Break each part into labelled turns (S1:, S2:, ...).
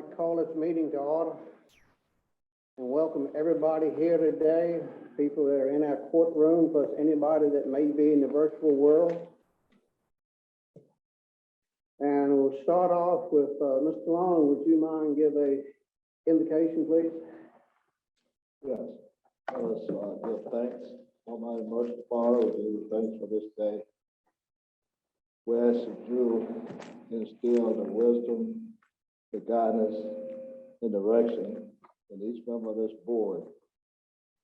S1: like to call this meeting to order and welcome everybody here today, people that are in our courtroom, plus anybody that may be in the virtual world. And we'll start off with Mr. Long. Would you mind give a invocation, please?
S2: Yes, let us give thanks. Almighty merciful Father, we give you thanks for this day. We ask that you instill the wisdom, the guidance, and direction in each member of this board,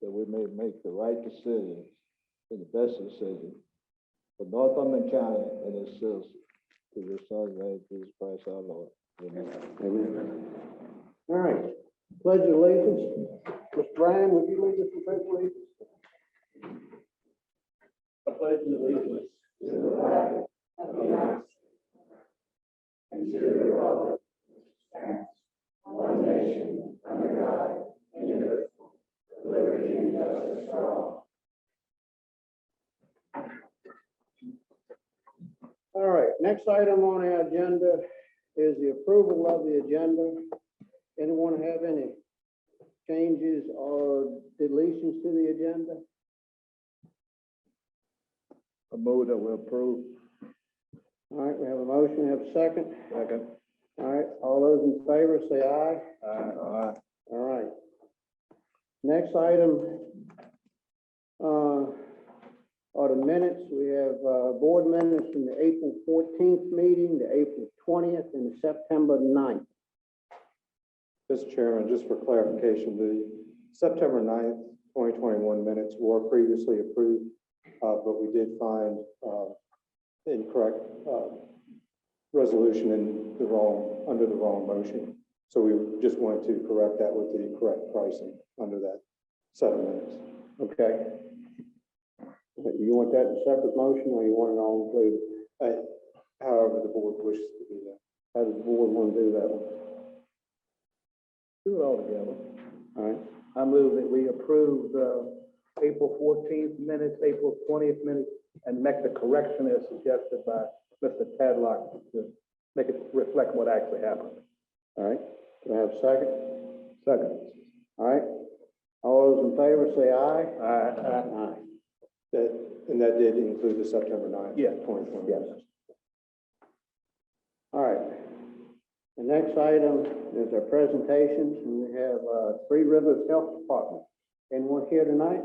S2: that we may make the right decision and the best decision for Northumberland County and its citizens. Through your Son's name, Jesus Christ our Lord. Amen.
S1: Amen. All right. Pledge of allegiance. Mr. Bryan, would you lead us in pledge of allegiance? I pledge allegiance to the flag of the United States and to the republic which stands one nation under God, indivisible, with liberty and justice for all. All right, next item on our agenda is the approval of the agenda. Anyone have any changes or deletions to the agenda?
S2: I move that we approve.
S1: All right, we have a motion, have a second.
S2: Second.
S1: All right, all those in favor say aye.
S2: Aye.
S1: All right. Next item are the minutes. We have board minutes from the April 14th meeting, the April 20th, and the September 9th.
S3: Mr. Chairman, just for clarification, the September 9th, 2021 minutes were previously approved, but we did find incorrect resolution under the wrong motion. So we just wanted to correct that with the correct pricing under that set of minutes.
S1: Okay. You want that in a separate motion, or you want it all included?
S3: However the board wishes to do that.
S1: How does the board want to do that one?
S2: Do it all together.
S1: All right.
S4: I move that we approve the April 14th minutes, April 20th minutes, and make the correction as suggested by Mr. Tadlock to make it reflect what actually happened.
S1: All right. Do I have a second?
S4: Second.
S1: All right. All those in favor say aye.
S4: Aye.
S1: Aye.
S3: And that did include the September 9th,
S4: Yeah.
S3: 2020.
S4: Yes.
S1: All right. The next item is our presentations, and we have Three Rivers Health Department. Anyone here tonight?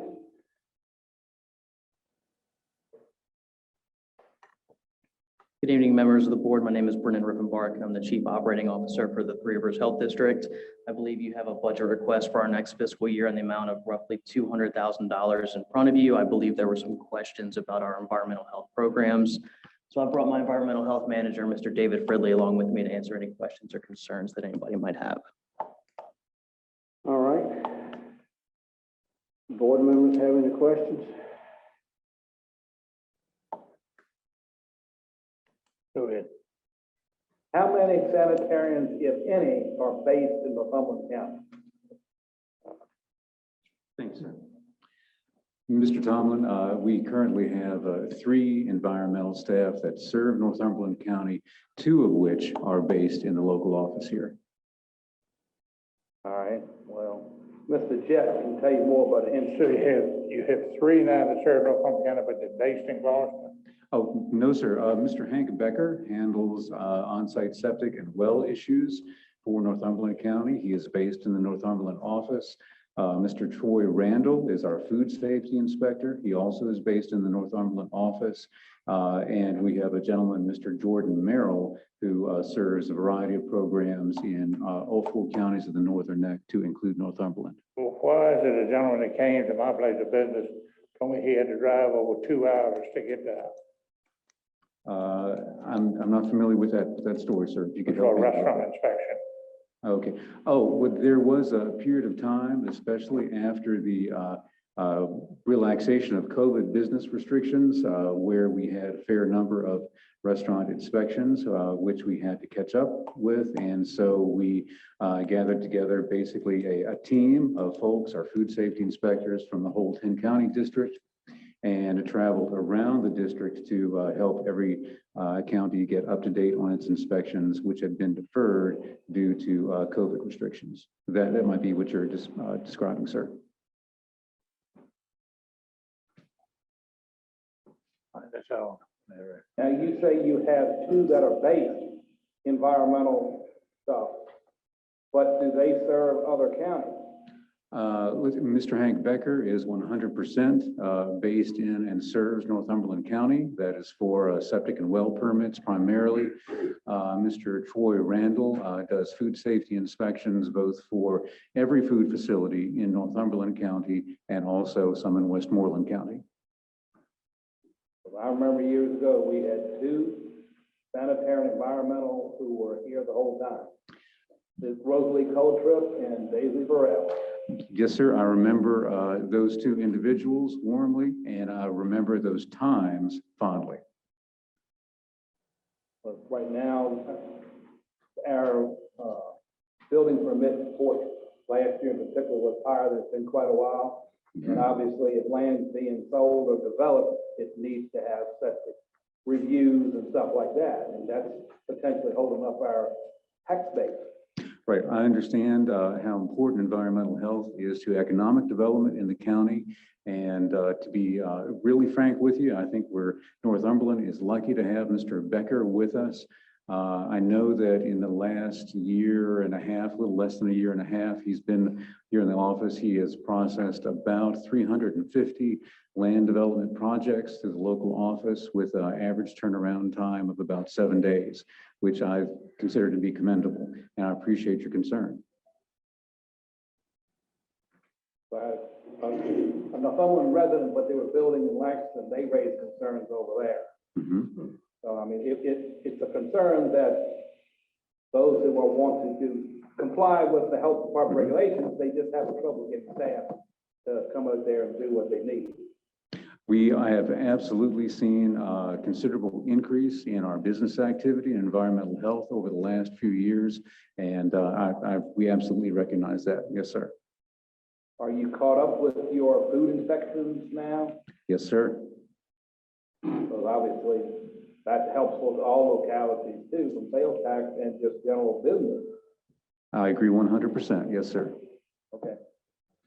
S5: Good evening, members of the board. My name is Brennan Riffenbark, and I'm the Chief Operating Officer for the Three Rivers Health District. I believe you have a budget request for our next fiscal year in the amount of roughly $200,000 in front of you. I believe there were some questions about our environmental health programs. So I brought my environmental health manager, Mr. David Fridley, along with me to answer any questions or concerns that anybody might have.
S1: All right. Board members have any questions?
S4: Go ahead. How many sanitarians, if any, are based in Northumberland County?
S6: Thanks, sir. Mr. Tomlin, we currently have 3 environmental staff that serve Northumberland County, 2 of which are based in the local office here.
S4: All right, well, Mr. Jett can tell you more about the industry.
S7: You have 3 now that serve Northumberland County, but they're based in Gloucester.
S6: Oh, no, sir. Mr. Hank Becker handles on-site septic and well issues for Northumberland County. He is based in the Northumberland office. Mr. Troy Randall is our food safety inspector. He also is based in the Northumberland office. And we have a gentleman, Mr. Jordan Merrill, who serves a variety of programs in all 4 counties of the Northern Neck, to include Northumberland.
S7: Well, why is it a gentleman that came to my place of business told me he had to drive over 2 hours to get there?
S6: I'm not familiar with that story, sir. If you could
S7: For
S6: help
S7: a
S6: me.
S7: restaurant inspection.
S6: Okay. Oh, well, there was a period of time, especially after the relaxation of COVID business restrictions, where we had a fair number of restaurant inspections, which we had to catch up with. And so we gathered together basically a team of folks, our food safety inspectors from the whole 10 county district, and traveled around the district to help every county get up to date on its inspections, which had been deferred due to COVID restrictions. That might be what you're describing, sir.
S7: That's all.
S4: Now, you say you have two that are based environmental stuff, but do they serve other counties?
S6: Mr. Hank Becker is 100% based in and serves Northumberland County. That is for septic and well permits primarily. Mr. Troy Randall does food safety inspections both for every food facility in Northumberland County and also some in Westmoreland County.
S4: I remember years ago, we had two sanitary and environmental who were here the whole time. This Rosalie Coltrip and Daisy Burrell.
S6: Yes, sir. I remember those two individuals warmly, and I remember those times fondly.
S4: But right now, our building permit report last year in particular was higher than it's been quite a while. And obviously, if land's being sold or developed, it needs to have septic reviews and stuff like that. And that's potentially holding up our tax base.
S6: Right. I understand how important environmental health is to economic development in the county. And to be really frank with you, I think Northumberland is lucky to have Mr. Becker with us. I know that in the last year and a half, a little less than a year and a half, he's been here in the office. He has processed about 350 land development projects through the local office with an average turnaround time of about 7 days, which I consider to be commendable, and I appreciate your concern.
S4: But I'm a Northumberland resident, but they were building in Langston, they raised concerns over there.
S6: Mm-hmm.
S4: So, I mean, it's a concern that those who are wanting to comply with the health department regulations, they just have trouble getting staff to come out there and do what they need.
S6: I have absolutely seen a considerable increase in our business activity and environmental health over the last few years, and we absolutely recognize that. Yes, sir.
S4: Are you caught up with your food inspections now?
S6: Yes, sir.
S4: Because obviously, that helps with all localities too, from sales tax and just general business.
S6: I agree 100%. Yes, sir.
S4: Okay.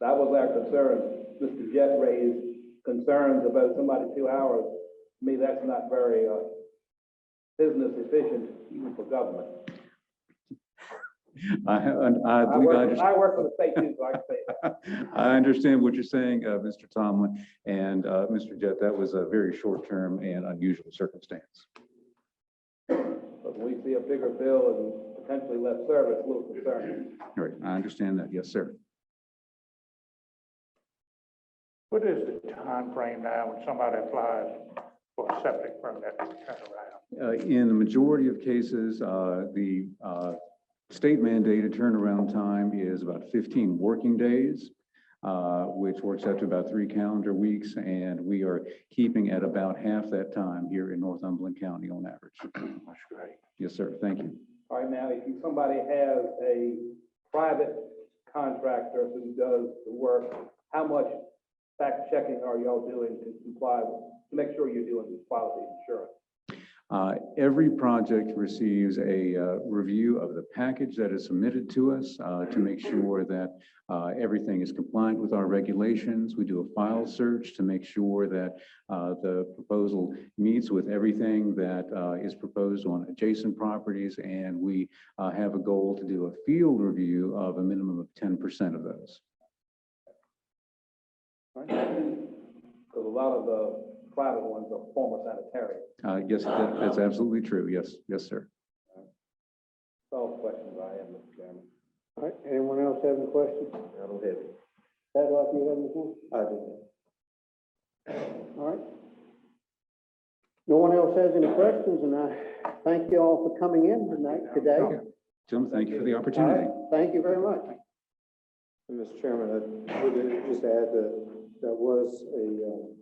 S4: That was our concern. Mr. Jett raised concerns about somebody 2 hours. To me, that's not very business efficient, even for government.
S6: I
S4: work for the state too, so I can say that.
S6: I understand what you're saying, Mr. Tomlin and Mr. Jett. That was a very short-term and unusual circumstance.
S4: But when we see a bigger bill and potentially less service, a little concerning.
S6: All right, I understand that. Yes, sir.
S7: What is the time frame now when somebody applies for a septic permit to turn around?
S6: In the majority of cases, the state mandated turnaround time is about 15 working days, which works out to about 3 calendar weeks. And we are keeping at about half that time here in Northumberland County on average.
S7: That's great.
S6: Yes, sir. Thank you.
S4: All right, now, if somebody has a private contractor who does the work, how much fact checking are y'all doing to comply with, to make sure you're doing quality insurance?
S6: Every project receives a review of the package that is submitted to us to make sure that everything is compliant with our regulations. We do a file search to make sure that the proposal meets with everything that is proposed on adjacent properties, and we have a goal to do a field review of a minimum of 10% of those.
S4: Because a lot of the private ones are former sanitarians.
S6: Yes, that's absolutely true. Yes, yes, sir.
S4: That's all the questions I have, Mr. Chairman.
S1: All right, anyone else have any questions? I don't have any. Tadlock, you have anything? I do. All right. No one else has any questions, and I thank you all for coming in today.
S6: Tim, thank you for the opportunity.
S1: All right, thank you very much.
S3: Mr. Chairman, I would just add that that was a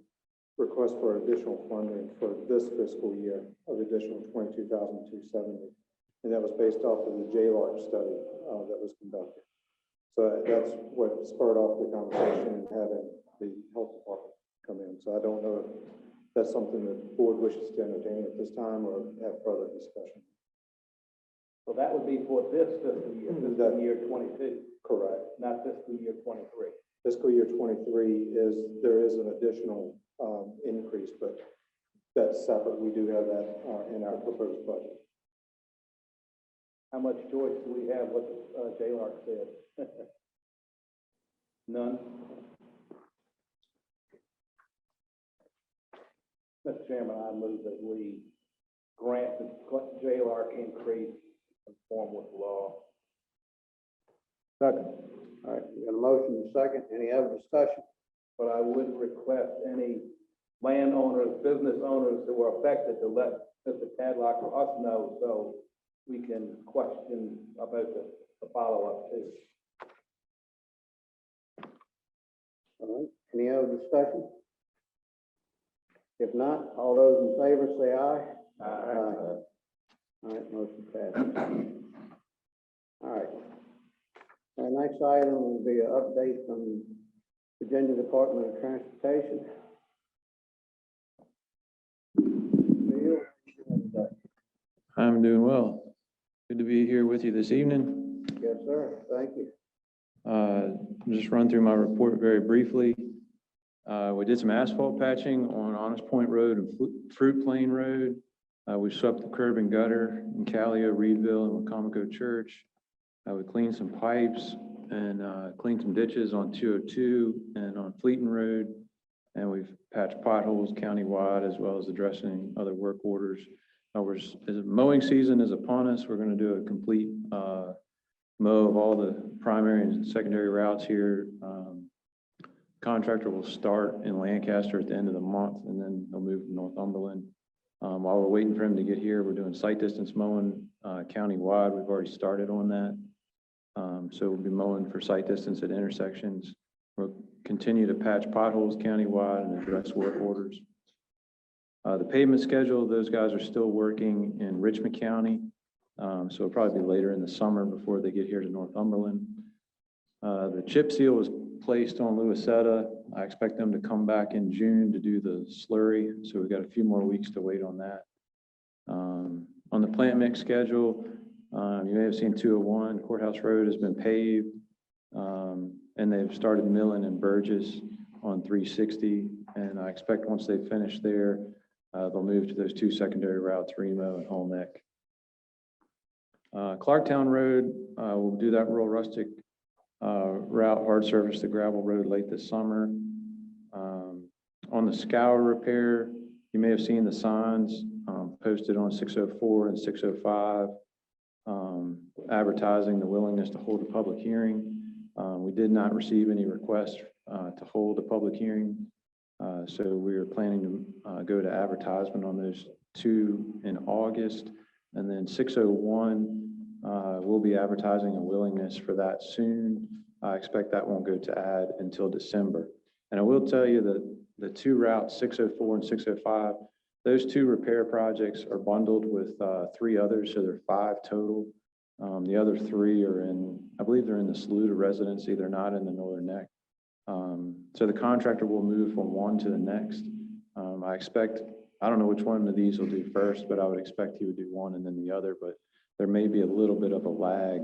S3: request for additional funding for this fiscal year of additional $22,270. And that was based off of the JLARC study that was conducted. So that's what spurred off the conversation and having the health department come in. So I don't know if that's something that the board wishes to entertain at this time or have further discussion.
S4: So that would be for this fiscal year, fiscal year 22,
S3: Correct.
S4: not fiscal year 23.
S3: Fiscal year 23 there is an additional increase, but that's separate. We do have that in our proposed budget.
S4: How much choice do we have what the JLARC said? None? Mr. Chairman, I move that we grant the JLARC increase conform with law.
S1: Second. All right, we got a motion and a second. Any other discussion?
S4: But I would request any landowners, business owners who were affected to let Mr. Tadlock or us know so we can question about the follow-up too.
S1: All right, any other discussion? If not, all those in favor say aye. Aye. All right, motion passes. All right. Our next item will be an update from Virginia Department of Transportation. Bill,
S8: I'm doing well. Good to be here with you this evening.
S1: yes, sir, thank you.
S8: Just run through my report very briefly. We did some asphalt patching on Honest Point Road and Fruit Plain Road. We swept the curb and gutter in Callio, Reedville, and Wacomico Church. We cleaned some pipes and cleaned some ditches on 202 and on Fleeton Road. And we've patched potholes countywide as well as addressing other work orders. As mowing season is upon us, we're going to do a complete mow of all the primary and secondary routes here. Contractor will start in Lancaster at the end of the month, and then they'll move to Northumberland. While we're waiting for him to get here, we're doing site distance mowing countywide. We've already started on that. So we'll be mowing for site distance at intersections. We'll continue to patch potholes countywide and address work orders. The pavement schedule, those guys are still working in Richmond County. So it'll probably be later in the summer before they get here to Northumberland. The chip seal was placed on Louisetta. I expect them to come back in June to do the slurry. So we've got a few more weeks to wait on that. On the plant mix schedule, you may have seen 201 Courthouse Road has been paved. And they've started milling in Burgess on 360. And I expect once they finish there, they'll move to those two secondary routes, Remo and Holneck. Clarktown Road, we'll do that rural rustic route, hard surface to gravel road late this summer. On the scour repair, you may have seen the signs posted on 604 and 605, advertising the willingness to hold a public hearing. We did not receive any requests to hold a public hearing. So we are planning to go to advertisement on those two in August. And then 601, we'll be advertising a willingness for that soon. I expect that won't go to ad until December. And I will tell you that the two routes, 604 and 605, those two repair projects are bundled with three others, so there are 5 total. The other 3 are I believe they're in the Saluda residency. They're not in the Northern Neck. So the contractor will move from one to the next. I don't know which one of these will do first, but I would expect he would do one and then the other, but there may be a little bit of a lag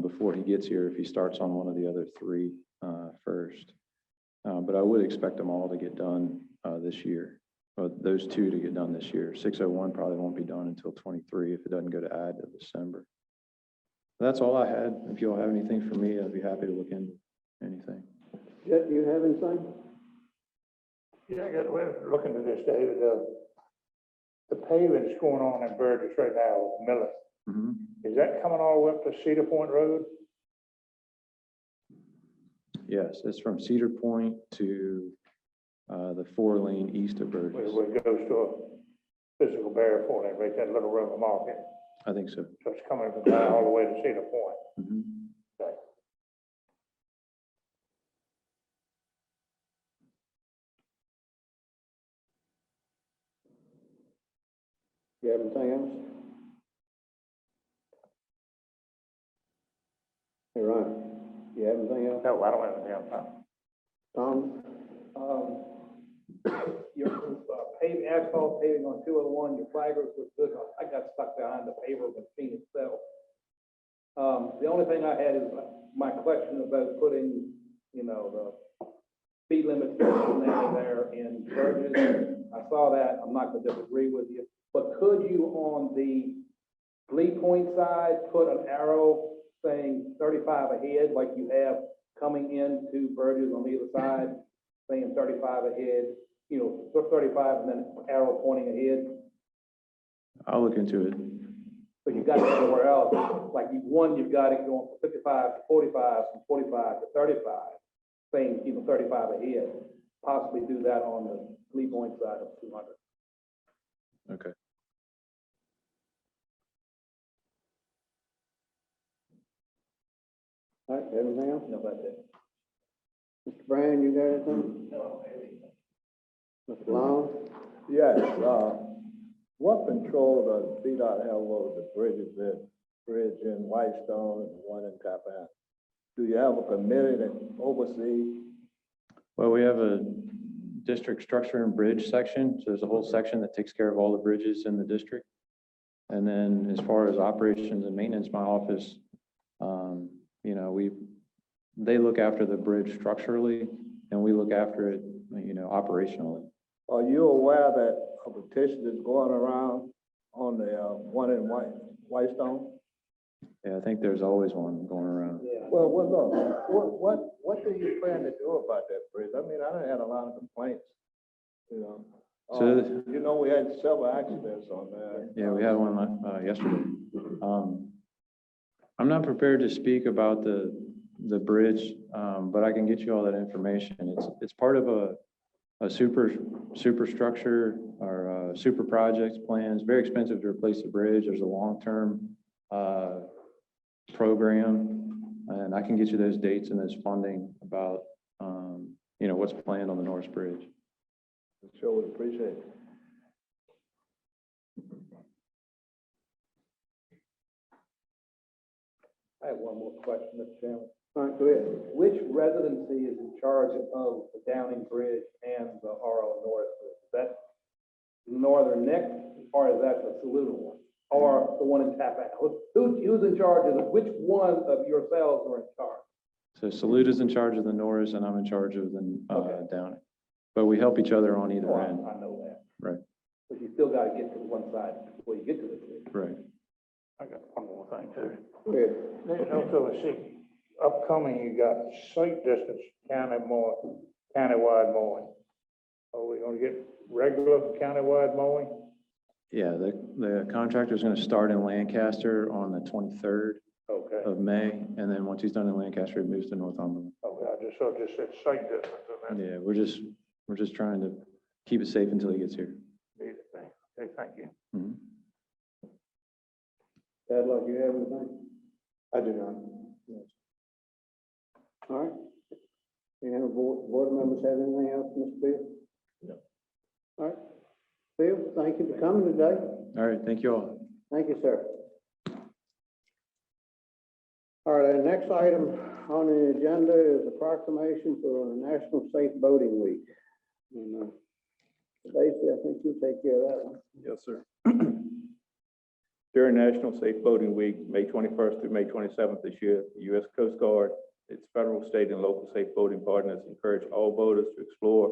S8: before he gets here if he starts on one of the other 3 first. But I would expect them all to get done this year, or those 2 to get done this year. 601 probably won't be done until 23 if it doesn't go to ad to December. That's all I had. If you all have anything for me, I'd be happy to look into anything.
S1: Jet, do you have anything?
S7: Yeah, we're looking at this, David. The paving that's going on in Burgess right now, Miller, is that coming all the way up to Cedar Point Road?
S8: Yes, it's from Cedar Point to the 4-lane east of Burgess.
S7: Where it goes to a physical barrier for it, right, that little river market.
S8: I think so.
S7: So it's coming from down all the way to Cedar Point. Okay.
S1: You have anything else? Hey, Ron, you have anything else?
S7: No, I don't have anything else.
S1: Tom?
S4: your asphalt paving on 201, your flaggers was good. I got stuck behind the paver machine itself. The only thing I had is my question about putting, the speed limit there in Burgess. I saw that. I'm not going to disagree with you. But could you, on the Lee Point side, put an arrow saying 35 ahead, like you have coming into Burgess on either side, saying 35 ahead, 35 and then arrow pointing ahead?
S8: I'll look into it.
S4: But you got it everywhere else. Like you've got it going from 55 to 45, from 45 to 35, saying, 35 ahead. Possibly do that on the Lee Point side of 200.
S8: Okay.
S1: All right, everything else?
S4: No, that's it.
S1: Mr. Brand, you got anything?
S4: No.
S1: Mr. Long?
S2: Yes, what control does VDOT have over the bridges bridge in Whitestone and the one in Tappan? Do you have a committee that oversees?
S8: Well, we have a district structure and bridge section. So there's a whole section that takes care of all the bridges in the district. And then as far as operations and maintenance, my office, they look after the bridge structurally and we look after it, operationally.
S2: Are you aware that a petition is going around on the one in Whitestone?
S8: Yeah, I think there's always one going around.
S4: Yeah.
S2: Well, look, what do you plan to do about that bridge? I mean, I done had a lot of complaints,
S8: So-
S2: we had several accidents on there.
S8: Yeah, we had one yesterday. I'm not prepared to speak about the bridge, but I can get you all that information. It's part of a superstructure or super projects plan. It's very expensive to replace the bridge. There's a long-term program, and I can get you those dates and those funding about what's planned on the Norris Bridge.
S2: Sure would appreciate it.
S4: I have one more question, Mr. Chairman.
S1: All right, go ahead.
S4: Which residency is in charge of the Downing Bridge and the R.O. Norris Bridge? Is that Northern Neck, or is that the Saluda one? Or the one in Tappan? Who's in charge of it? Which one of yourselves are in charge?
S8: So Saluta's in charge of the Norris, and I'm in charge of the
S4: Okay.
S8: Downing. But we help each other on either
S4: Oh,
S8: end.
S4: I know that.
S8: Right.
S4: But you still got to get to one side before you get to the bridge.
S8: Right.
S7: I got one more thing too.
S1: Go ahead.
S7: There's also upcoming, you got site distance countywide mowing. Are we gonna get regular countywide mowing?
S8: Yeah, the contractor's gonna start in Lancaster on the 23rd
S7: Okay,
S8: of May, and then once he's done in Lancaster, he moves to Northumberland.
S7: okay, I just said site distance and then
S8: Yeah, we're just trying to keep it safe until he gets here.
S7: need a thing. Okay, thank you.
S8: Mhm.
S1: Tadlock, you have anything?
S3: I do not.
S1: All right. Any other board members have anything else, Mr. Bill?
S2: No.
S1: All right. Bill, thank you for coming today.
S8: All right, thank you all.
S1: Thank you, sir. All right, the next item on the agenda is a proclamation for National Safe Boating Week. And, Stacy, I think you'll take care of that one.
S9: Yes, sir. During National Safe Boating Week, May 21st through May 27th this year, the U.S. Coast Guard, its federal, state, and local safe boating partners encourage all boaters to explore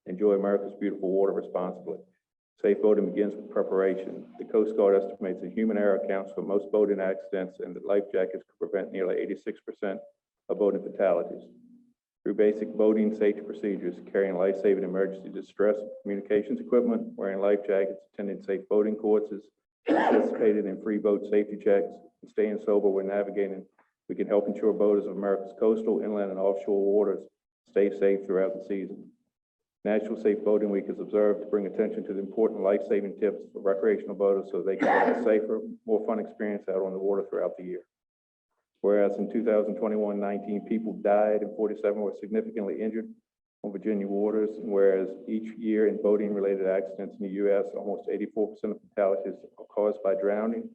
S9: and enjoy America's beautiful water responsibly. Safe boating begins with preparation. The Coast Guard estimates that human error accounts for most boating accidents and that life jackets could prevent nearly 86% of boating fatalities. Through basic boating safety procedures, carrying life-saving emergency distress communications equipment, wearing life jackets, attending safe boating courses, participating in free boat safety checks, and staying sober when navigating, we can help ensure boaters of America's coastal, inland, and offshore waters stay safe throughout the season. National Safe Boating Week is observed to bring attention to the important life-saving tips for recreational boaters so they can have a safer, more fun experience out on the water throughout the year. Whereas in 2021, 19 people died and 47 were significantly injured on Virginia waters, and whereas each year in boating-related accidents in the U.S., almost 84% of fatalities are caused by drowning,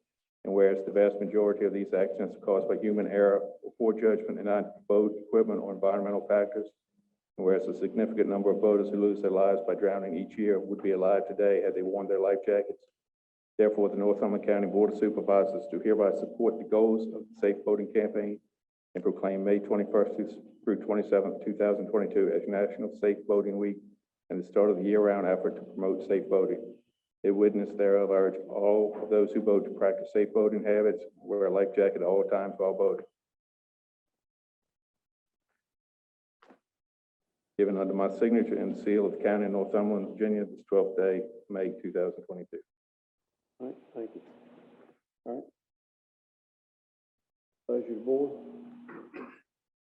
S9: and whereas the vast majority of these accidents are caused by human error or poor judgment in non-boat equipment or environmental factors, And whereas a significant number of boaters who lose their lives by drowning each year would be alive today had they worn their life jackets. Therefore, the Northumberland County Board of Supervisors do hereby support the goals of the Safe Boating Campaign and proclaim May 21st through 27th, 2022 as National Safe Boating Week and the start of the year-round effort to promote safe boating. In witness thereof, I urge all of those who boat to practice safe boating habits, wear a life jacket at all times while boating. Given under my signature and seal of the County of Northumberland, Virginia, this 12th day, May 2022.
S1: All right, thank you. All right. Pleasure, board.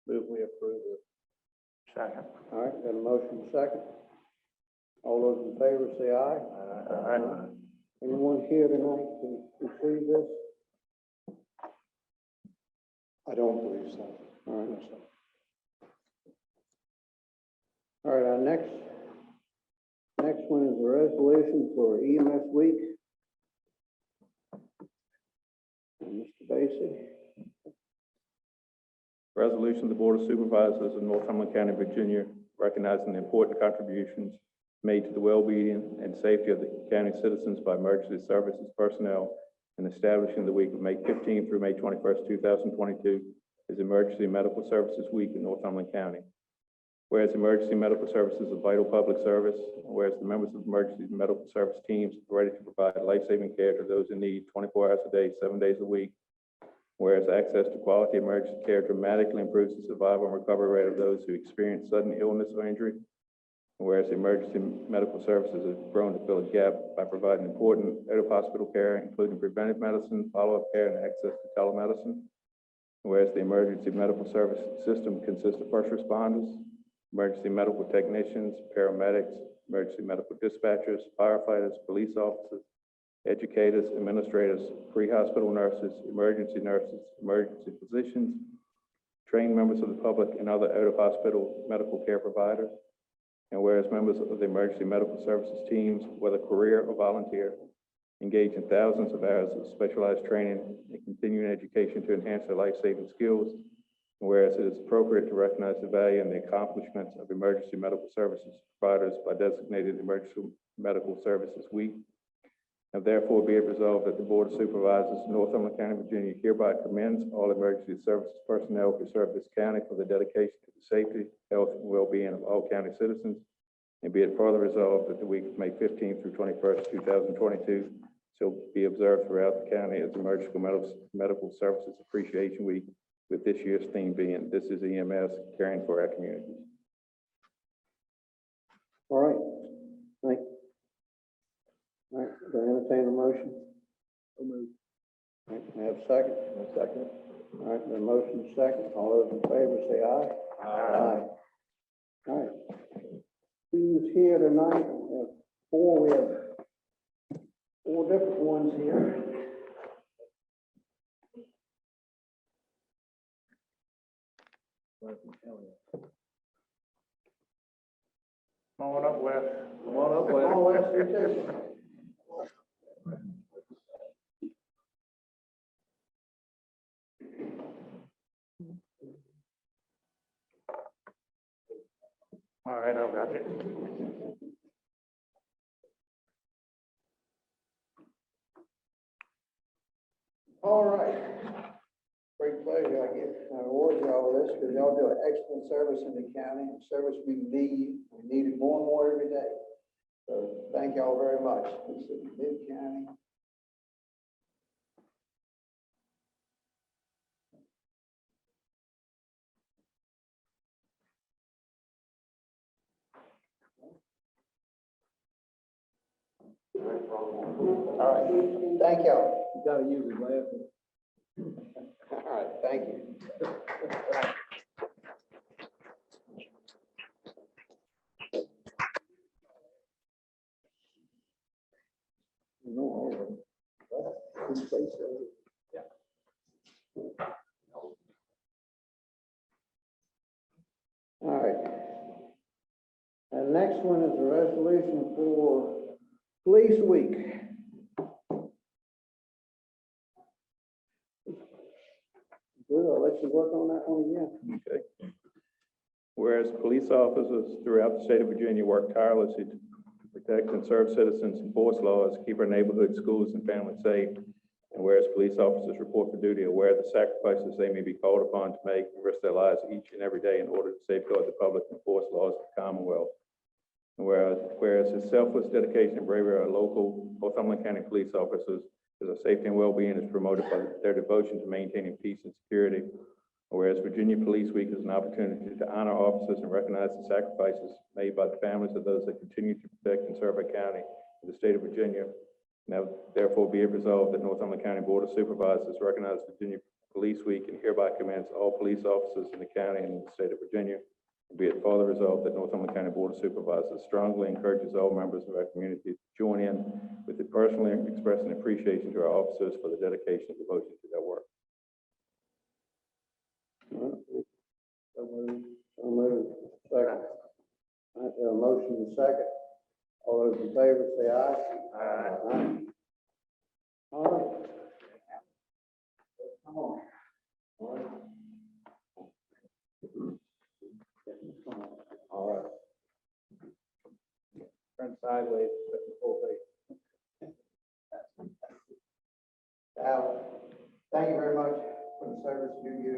S4: Move we approve it.
S7: Second.
S1: All right, got a motion second. All those in favor say aye.
S7: Aye.
S1: Anyone here tonight to receive this?
S3: I don't believe so.
S1: All right. All right, our next one is a resolution for EMS week. And Mr. Basie.
S9: Resolution of the Board of Supervisors of Northumberland County, Virginia, recognizing the important contributions made to the well-being and safety of the county citizens by emergency services personnel and establishing the week of May 15th through May 21st, 2022 as Emergency Medical Services Week in Northumberland County. Whereas emergency medical services is a vital public service, whereas the members of emergency medical service teams are ready to provide life-saving care to those in need 24 hours a day, 7 days a week. Whereas access to quality emergency care dramatically improves the survival and recovery rate of those who experience sudden illness or injury. And whereas emergency medical services have grown to fill a gap by providing important out-of-hospital care, including preventive medicine, follow-up care, and access to telemedicine. And whereas the emergency medical service system consists of first responders, emergency medical technicians, paramedics, emergency medical dispatchers, firefighters, police officers, educators, administrators, pre-hospital nurses, emergency physicians, trained members of the public, and other out-of-hospital medical care providers. And whereas members of the emergency medical services teams, whether career or volunteer, engage in thousands of hours of specialized training and continuing education to enhance their life-saving skills. And whereas it is appropriate to recognize the value and the accomplishments of emergency medical services providers by designated Emergency Medical Services Week. Now therefore be it resolved that the Board of Supervisors of Northumberland County, Virginia hereby commends all emergency services personnel who serve this county for the dedication to the safety, health, and well-being of all county citizens. And be it further resolved that the week of May 15th through 21st, 2022 shall be observed throughout the county as Emergency Medical Services Appreciation Week, with this year's theme being "This is EMS, Caring for Our Communities."
S1: All right, thank you. All right, do I entertain a motion?
S4: So moved.
S1: All right, can I have a second?
S4: Second.
S1: All right, the motion is second. All those in favor say aye. Aye. All right. Who's here tonight? We have four different ones here.
S7: Come on up, Wes.
S4: Come on up,
S1: Come on, Wes, you too.
S7: All right, I've got it.
S1: All right. Great pleasure. I award y'all this because y'all do an excellent service in the county, and service we need. We need it more and more every day. So thank y'all very much. This is Mid-County. All right, thank y'all.
S4: You gotta use his last name.
S1: All right, thank you. All right. And next one is a resolution for Police Week. Good, I'll let you work on that one again.
S9: Okay. Whereas police officers throughout the state of Virginia work tirelessly to protect and serve citizens, enforce laws, keep our neighborhoods, schools, and families safe. And whereas police officers report for duty aware of the sacrifices they may be called upon to make and risk their lives each and every day in order to safeguard the public and enforce laws of the Commonwealth. And whereas his selfless dedication and bravery of our local Northumberland County police officers as our safety and well-being is promoted by their devotion to maintaining peace and security. Whereas Virginia Police Week is an opportunity to honor officers and recognize the sacrifices made by the families of those that continue to protect and serve our county and the state of Virginia. Now, therefore, be it resolved that Northumberland County Board of Supervisors recognize Virginia Police Week and hereby commends all police officers in the county and in the state of Virginia. Be it further resolved that Northumberland County Board of Supervisors strongly encourages all members of our community to join in with it personally expressing appreciation to our officers for the dedication and devotion to their work.
S1: So moved. Second. All right, a motion and second. All those in favor say aye. Aye. All right. Come on. All right. All right.
S4: Turn sideways, put the full face.
S1: Al, thank you very much for the service you do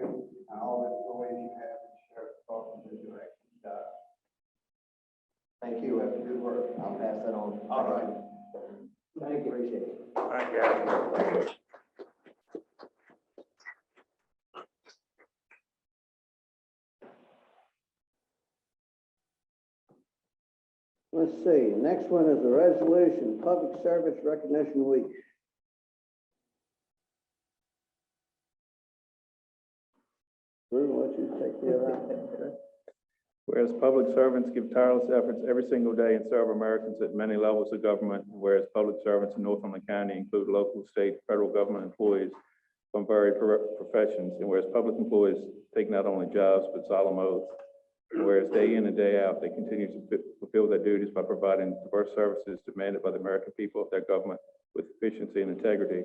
S1: and all the employees you have in the sheriff's department that do excellent job. Thank you, that's good work. I'll pass that on. All right. Thank you. Appreciate it.
S7: Thank you.
S1: Let's see, next one is the resolution, Public Service Recognition Week. Drew, why don't you take care of that?
S9: Whereas public servants give tireless efforts every single day and serve Americans at many levels of government, and whereas public servants in Northumberland County include local, state, federal government employees from varied professions, and whereas public employees take not only jobs but solemn oaths, and whereas day in and day out they continue to fulfill their duties by providing diverse services demanded by the American people of their government with efficiency and integrity.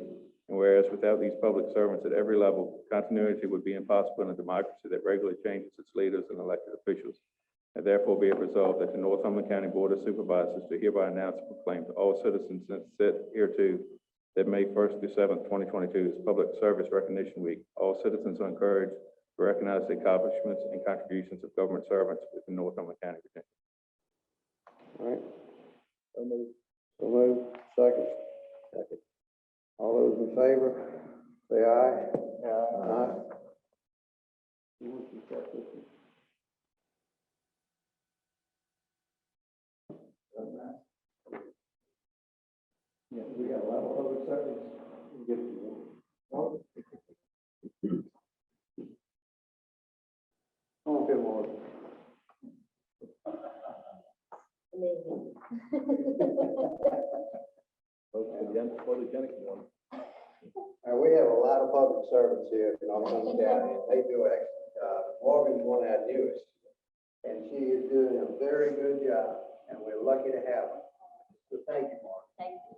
S9: And whereas without these public servants at every level, continuity would be impossible in a democracy that regularly changes its leaders and elected officials. And therefore be it resolved that the Northumberland County Board of Supervisors do hereby announce and proclaim to all citizens since set hereto that May 1st through 7th, 2022 is Public Service Recognition Week. All citizens are encouraged to recognize the accomplishments and contributions of government servants within Northumberland County, Virginia.
S1: All right. So moved. Second. Second. All those in favor, say aye. Aye. You want to accept this one? Yeah, we got a lot of public service. We'll get to one. Oh, good Lord. We have a lot of public servants here in Northumberland County, and they do an excellent job. Morgan's one of our newest, and she is doing a very good job, and we're lucky to have her. So thank you, Morgan.
S10: Thank you.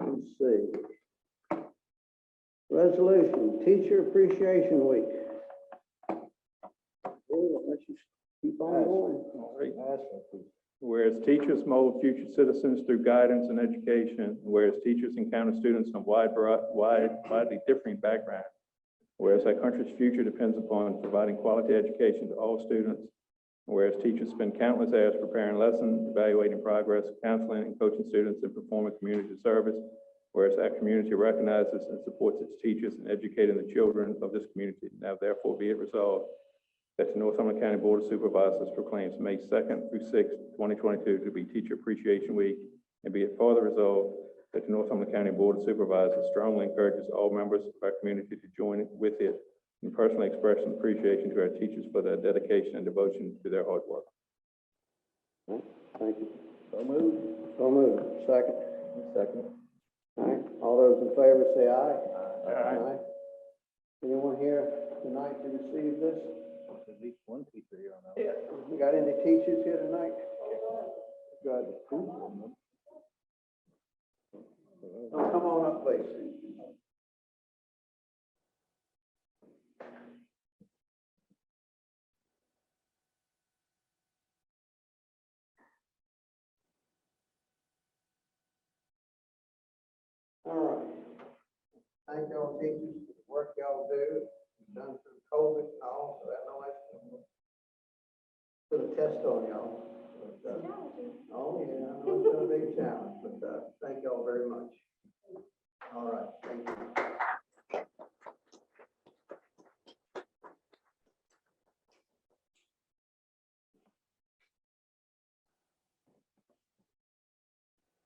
S1: Let's see. Resolution, Teacher Appreciation Week. Oh, let's just keep on going.
S9: Whereas teachers mold future citizens through guidance and education, whereas teachers encounter students from widely differing backgrounds, whereas our country's future depends upon providing quality education to all students, whereas teachers spend countless hours preparing lessons, evaluating progress, counseling and coaching students, and performing community service, whereas our community recognizes and supports its teachers in educating the children of this community. Now therefore be it resolved that the Northumberland County Board of Supervisors proclaims May 2nd through 6th, 2022 to be Teacher Appreciation Week, and be it further resolved that the Northumberland County Board of Supervisors strongly encourages all members of our community to join with it and personally express an appreciation to our teachers for their dedication and devotion to their hard work.
S1: Thank you. So moved. So moved. Second. Second. All right, all those in favor say aye. Aye. Anyone here tonight to receive this?
S4: At least one teacher here on that.
S1: Yeah. We got any teachers here tonight?
S4: Got two of them.
S1: Oh, come on up, please. All right. Thank y'all teachers for the work y'all do, done through COVID and all, so I know that's put a test on y'all. But, oh, yeah, I know it's gonna be a challenge, but, thank y'all very much. All right, thank you.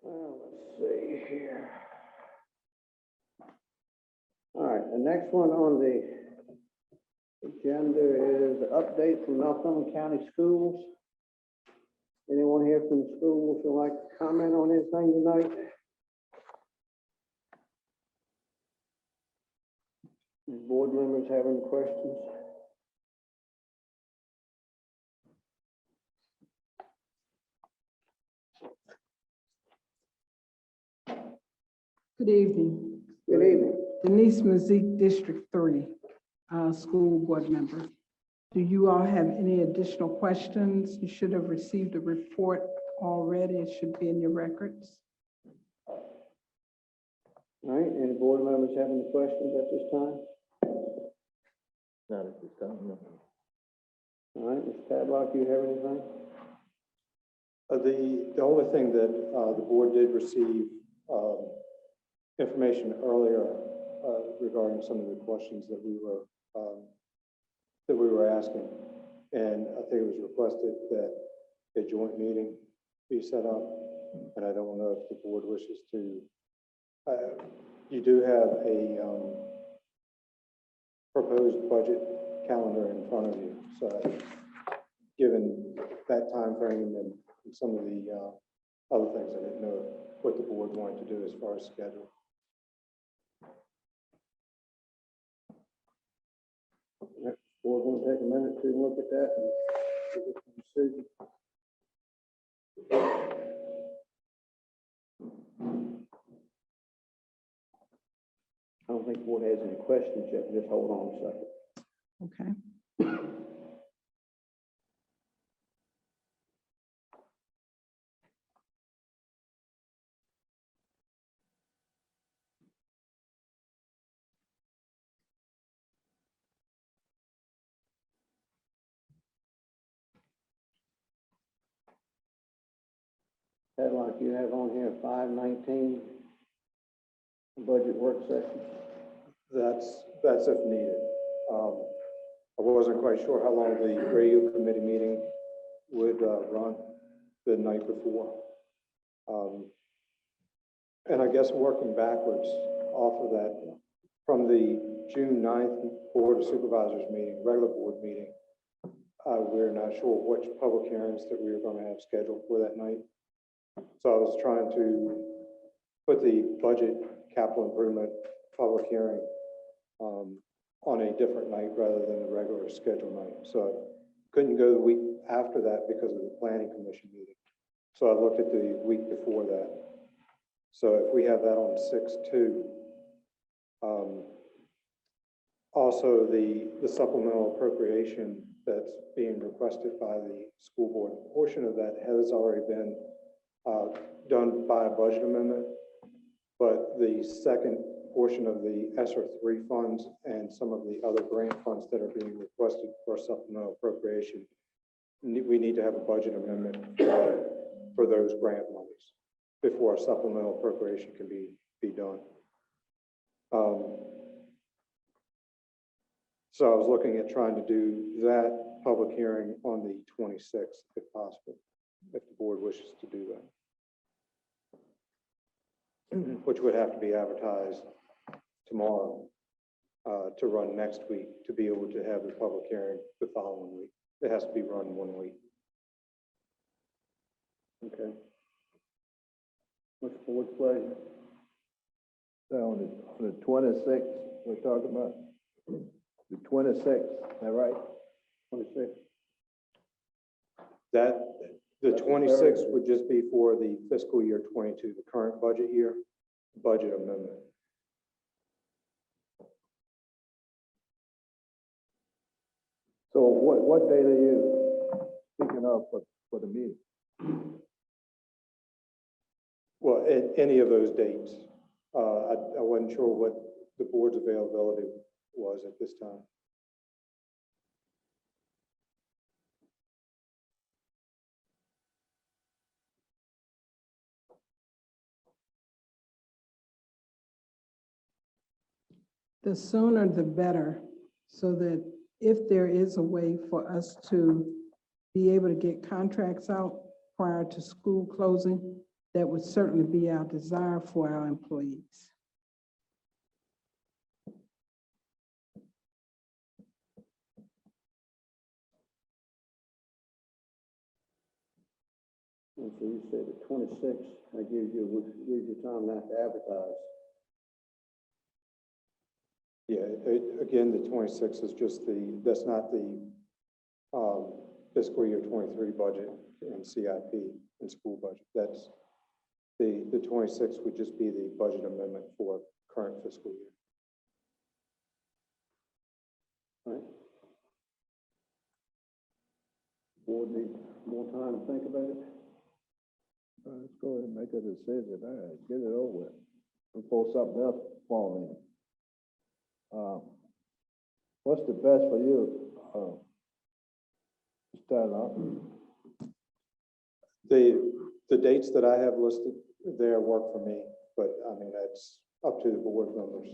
S1: Well, let's see here. All right, the next one on the agenda is the update from Northumberland County Schools. Anyone here from the schools would like to comment on anything tonight? Board members have any questions?
S11: Good evening.
S1: Good evening.
S11: Denise Mazik, District 3, School Board Member. Do you all have any additional questions? You should have received a report already. It should be in your records.
S1: All right, any board members have any questions at this time?
S2: Not at this time, no.
S1: All right, Mr. Tadlock, you have anything?
S3: The only thing that the board did receive information earlier regarding some of the questions that we were asking. And I think it was requested that a joint meeting be set up. And I don't know if the board wishes to, you do have a proposed budget calendar in front of you. So given that time frame and some of the other things, I didn't know what the board wanted to do as far as schedule.
S1: Board want to take a minute to look at that and give us a decision. I don't think the board has any questions yet. Just hold on a second.
S11: Okay.
S1: Tadlock, you have on here 5/19 budget work session.
S3: That's if needed. I wasn't quite sure how long the radio committee meeting would run the night before. And I guess working backwards off of that, from the June 9th Board of Supervisors meeting, regular board meeting, we're not sure which public hearings that we were going to have scheduled for that night. So I was trying to put the budget capital improvement public hearing on a different night rather than the regular scheduled night. So I couldn't go the week after that because of the planning commission meeting. So I looked at the week before that. So if we have that on 6/2, also the supplemental appropriation that's being requested by the school board, a portion of that has already been done by a budget amendment, but the second portion of the ESSER 3 funds and some of the other grant funds that are being requested for supplemental appropriation, we need to have a budget amendment for those grant monies before a supplemental appropriation can be done. So I was looking at trying to do that public hearing on the 26th, if possible, if the board wishes to do that, which would have to be advertised tomorrow to run next week to be able to have the public hearing the following week. It has to be run 1 week.
S1: Okay. What's the board's pleasure?
S2: So on the 26th, we're talking about the 26th, is that right?
S1: 26.
S3: That, the 26th would just be for the fiscal year 22, the current budget year. budget amendment.
S2: So what date are you speaking of for the meeting?
S3: Well, any of those dates. I wasn't sure what the board's availability was at this time.
S11: The sooner the better, so that if there is a way for us to be able to get contracts out prior to school closing, that would certainly be our desire for our employees.
S1: And so you said the 26th, that gives you time not to advertise.
S3: Yeah, again, the 26th is just that's not the fiscal year 23 budget and CIP and school budget. That's the 26th would just be the budget amendment for current fiscal year.
S1: Right? Board need more time to think about it.
S2: Let's go ahead and make a decision, all right, get it over with, before something else falls in. What's the best for you, start off?
S3: The dates that I have listed there work for me, but I mean, that's up to the board members.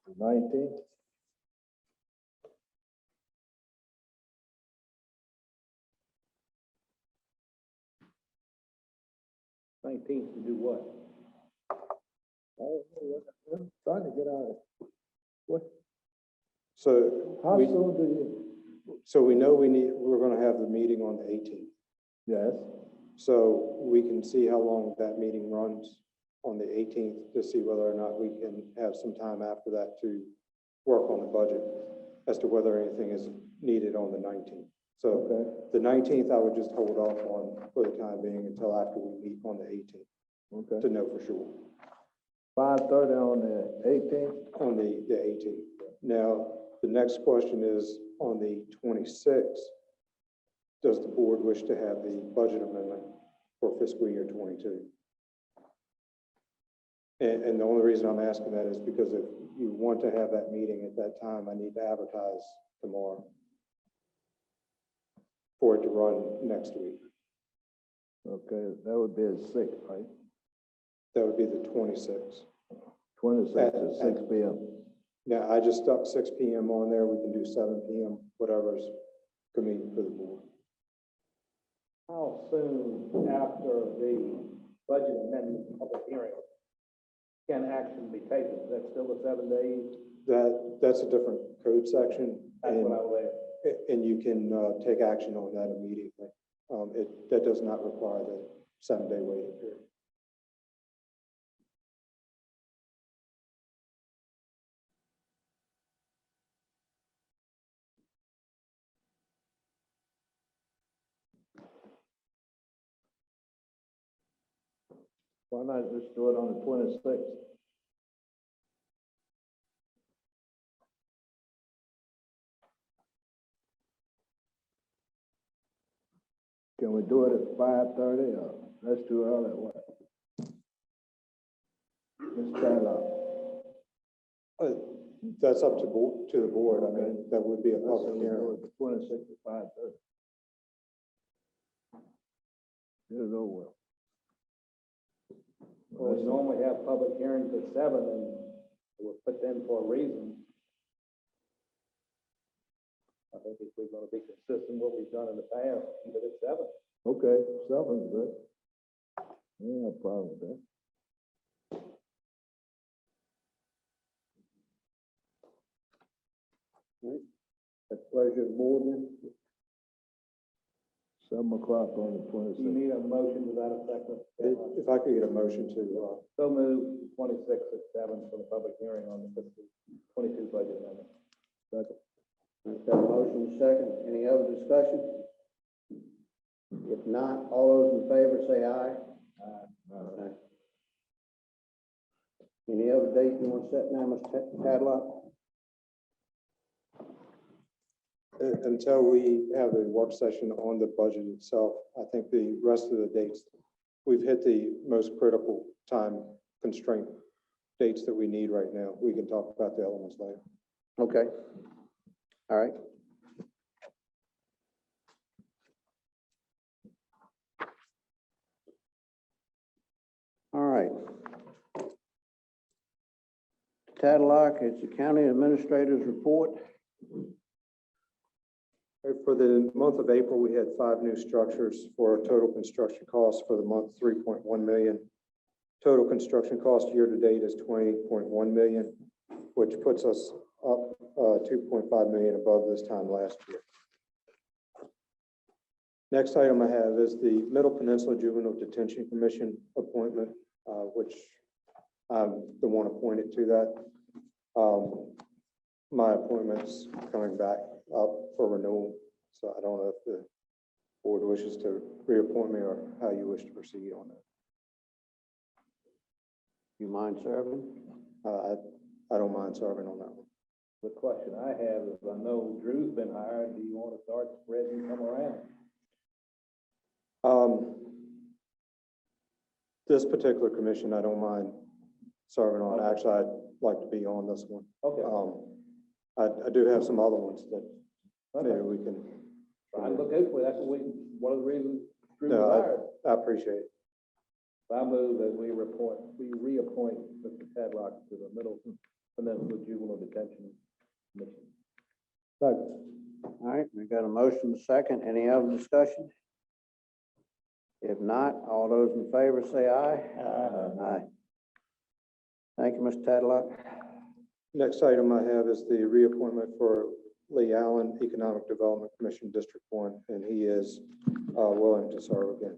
S2: The 19th?
S4: To do what?
S2: I'm trying to get out of,
S3: So
S2: how
S3: we,
S2: soon do you?
S3: so we know we're going to have the meeting on the 18th.
S2: Yes,
S3: So we can see how long that meeting runs on the 18th to see whether or not we can have some time after that to work on the budget as to whether anything is needed on the 19th. So
S2: okay,
S3: the 19th, I would just hold off on for the time being until after we meet on the 18th
S2: okay.
S3: to know for sure
S2: 5:30 on the 18th?
S3: on the 18th. Now, the next question is on the 26th, does the board wish to have the budget amendment for fiscal year 22? And the only reason I'm asking that is because if you want to have that meeting at that time, I need to advertise tomorrow for it to run next week.
S2: Okay, that would be the 6th, right?
S3: That would be the 26th.
S2: 26th at 6 p.m.
S3: Now, I just stuck 6 p.m. on there. We can do 7 p.m., whatever's convenient for the board.
S4: How soon after the budget amendment public hearing can action be taken? Is that still the 7 days?
S3: That's a different code section.
S4: That's what I was asking.
S3: And you can take action on that immediately. That does not require the 7-day waiting period.
S2: Why not just do it on the 26th? Can we do it at 5:30 or that's too early or what? Let's try it out.
S3: That's up to the board. I mean, that would be a public hearing.
S2: 26th at 5:30. Get it over with.
S4: Well, we normally have public hearings at 7 and we'll put them for a reason. I think if we're gonna be consistent with what we've done in the past, keep it at 7.
S2: Okay, 7's good. No problem with that.
S1: At pleasure of the board then.
S2: 7 o'clock on the
S4: Do you
S2: 26th.
S4: need a motion to that effect? Mr. Tadlock?
S3: If I could get a motion to,
S4: So moved, 26 at 7 for the public hearing on the fiscal 22 budget amendment.
S2: Second.
S1: I've got a motion second. Any other discussion? If not, all those in favor say aye. Aye. Any other date you want to set now, Mr. Tadlock?
S3: until we have a work session on the budget itself, I think the rest of the dates, we've hit the most critical time constraint dates that we need right now. We can talk about the elements later.
S1: Okay. All right. All right. Tadlock, it's the county administrator's report.
S3: For the month of April, we had 5 new structures for a total construction cost for the month, 3.1 million. Total construction cost year to date is 20.1 million, which puts us up 2.5 million above this time last year. Next item I have is the Middle Peninsula Juvenile Detention Commission appointment, which I'm the one appointed to that. My appointment's coming back up for renewal, so I don't know if the board wishes to reappoint me or how you wish to proceed on that.
S1: You mind serving?
S3: I don't mind serving on that one.
S4: The question I have is, I know Drew's been hired, do you want to start spreading some around?
S3: This particular commission, I don't mind serving on. Actually, I'd like to be on this one.
S4: Okay.
S3: I do have some other ones that maybe we can.
S4: Try and look out for it. That's one of the reasons Drew was
S3: No,
S4: hired.
S3: I appreciate it.
S4: I move that we reappoint Mr. Tadlock to the Middle Peninsula Juvenile Detention Commission.
S1: All right, we got a motion second. Any other discussion? If not, all those in favor say aye. Aye. Thank you, Mr. Tadlock.
S3: Next item I have is the reappointment for Lee Allen, Economic Development Commission, District 1, and he is willing to serve again.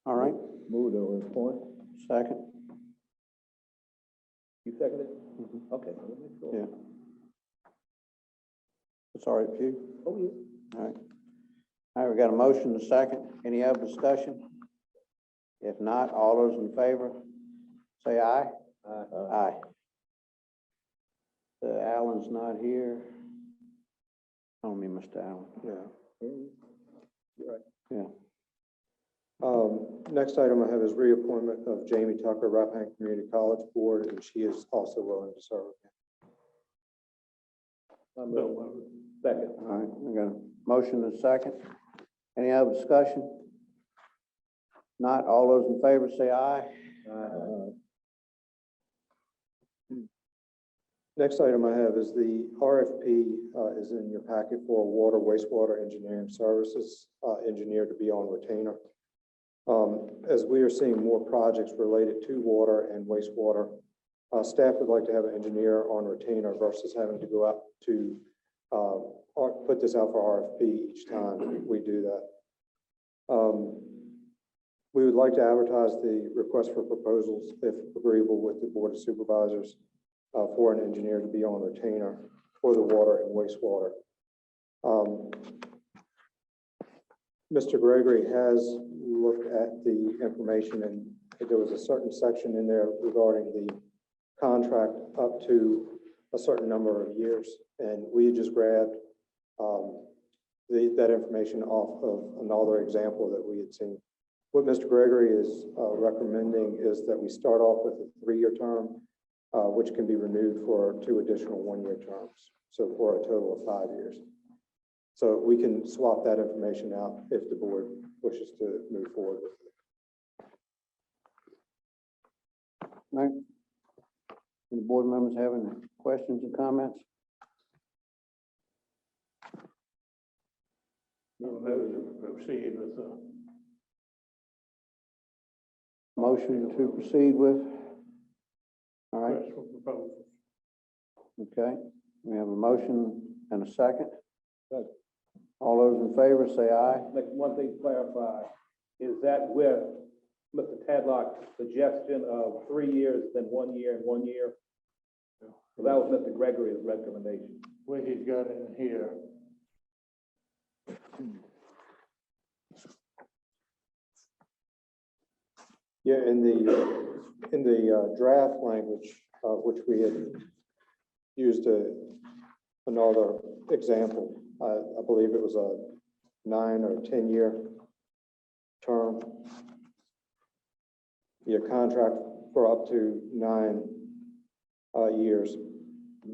S1: All right,
S2: Move to appoint.
S1: second.
S4: You seconded it? Okay. Let me make sure.
S1: Yeah. It's all right with you?
S4: Oh, yeah.
S1: All right. All right, we got a motion and a second. Any other discussion? If not, all those in favor, say aye. Aye. Allen's not here. Tell me, Mr. Allen.
S3: Yeah.
S4: You're right.
S1: Yeah.
S3: Next item I have is reappointment of Jamie Tucker, Rappahannock Community College Board, and she is also willing to serve again.
S4: Second.
S1: All right, we got a motion and a second. Any other discussion? Not, all those in favor say aye.
S3: Next item I have is the RFP is in your packet for water wastewater engineering services engineer to be on retainer. As we are seeing more projects related to water and wastewater, staff would like to have an engineer on retainer versus having to go out to put this out for RFP each time we do that. We would like to advertise the request for proposals, if agreeable with the Board of Supervisors, for an engineer to be on retainer for the water and wastewater. Mr. Gregory has looked at the information, and there was a certain section in there regarding the contract up to a certain number of years, and we had just grabbed that information off of another example that we had seen. What Mr. Gregory is recommending is that we start off with a 3-year term, which can be renewed for 2 additional 1-year terms. So for a total of 5 years. So we can swap that information out if the board wishes to move forward with it.
S1: All right. Any board members have any questions or comments?
S7: Proceed with
S1: Motion to proceed with? All right,
S7: request for proposals.
S1: okay. We have a motion and a second. All those in favor say aye.
S4: Make one thing to clarify, is that with Mr. Tadlock's suggestion of 3 years, then 1 year and 1 year? So that was Mr. Gregory's recommendation.
S7: What he's got in here.
S3: Yeah, in the draft language, which we had used another example, I believe it was a 9 or 10 year term. Your contract for up to 9 years,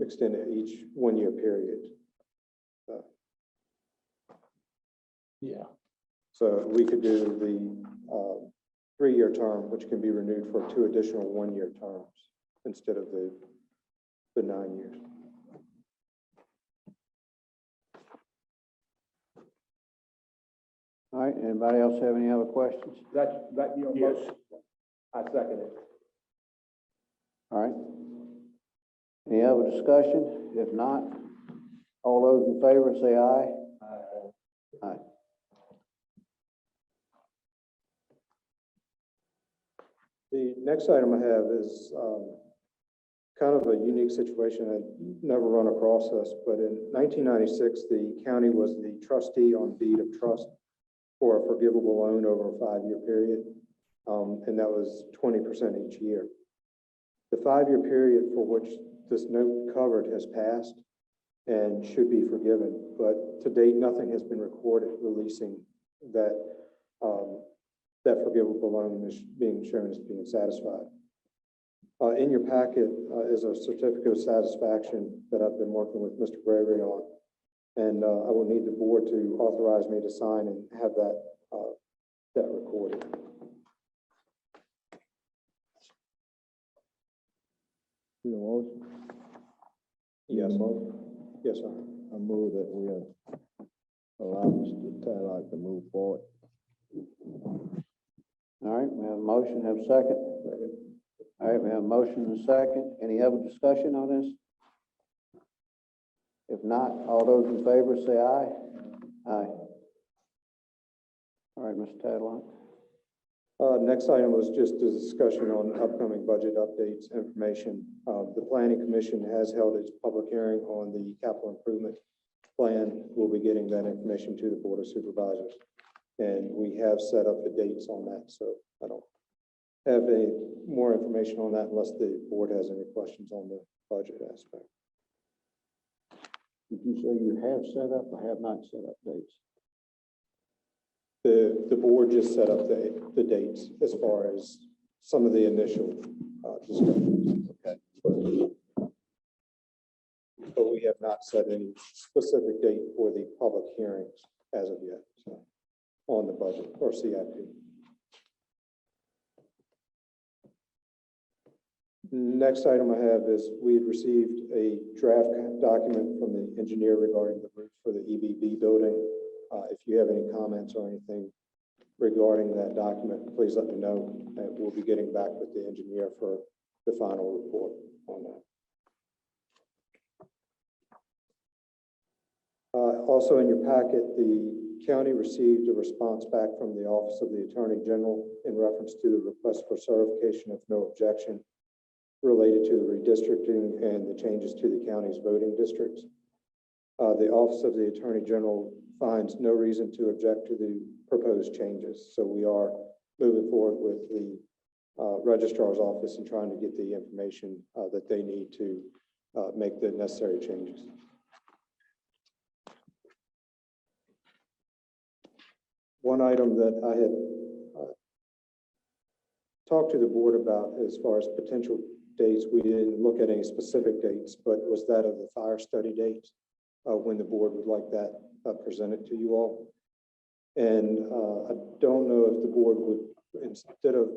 S3: extended each 1 year period.
S7: Yeah.
S3: So we could do the 3 year term, which can be renewed for 2 additional 1 year terms instead of the 9 years.
S1: All right, anybody else have any other questions?
S4: That your
S7: Yes.
S4: motion? I second it.
S1: All right. Any other discussion? If not, all those in favor say aye. Aye.
S3: The next item I have is kind of a unique situation. I've never run across this, but in 1996, the county was the trustee on deed of trust for a forgivable loan over a 5-year period, and that was 20% each year. The 5-year period for which this note covered has passed and should be forgiven, but to date, nothing has been recorded releasing that that forgivable loan is being shown as being satisfied. In your packet is a certificate of satisfaction that I've been working with Mr. Gregory on, and I will need the board to authorize me to sign and have that recorded.
S2: Need a motion?
S3: Yes.
S2: Need a motion?
S3: Yes, sir.
S2: I move that we allow Mr. Tadlock to move forward.
S1: All right, we have a motion, have a second? All right, we have a motion and a second. Any other discussion on this? If not, all those in favor say aye. Aye. All right, Mr. Tadlock.
S3: Next item was just a discussion on upcoming budget updates, information. The Planning Commission has held its public hearing on the capital improvement plan. We'll be getting that information to the Board of Supervisors. And we have set up the dates on that, so I don't have any more information on that unless the board has any questions on the budget aspect.
S1: Did you say you have set up or have not set up dates?
S3: The board just set up the dates as far as some of the initial discussions.
S1: Okay.
S3: But we have not set any specific date for the public hearings as of yet, so, on the budget or CIP. Next item I have is we had received a draft document from the engineer regarding the roof for the EBB building. If you have any comments or anything regarding that document, please let me know. We'll be getting back with the engineer for the final report on that. Also in your packet, the county received a response back from the Office of the Attorney General in reference to the request for certification of no objection related to the redistricting and the changes to the county's voting districts. The Office of the Attorney General finds no reason to object to the proposed changes. So we are moving forward with the registrar's office and trying to get the information that they need to make the necessary changes. One item that I had talked to the board about as far as potential dates, we didn't look at any specific dates, but was that of the fire study dates, when the board would like that presented to you all. And I don't know if the board would, instead of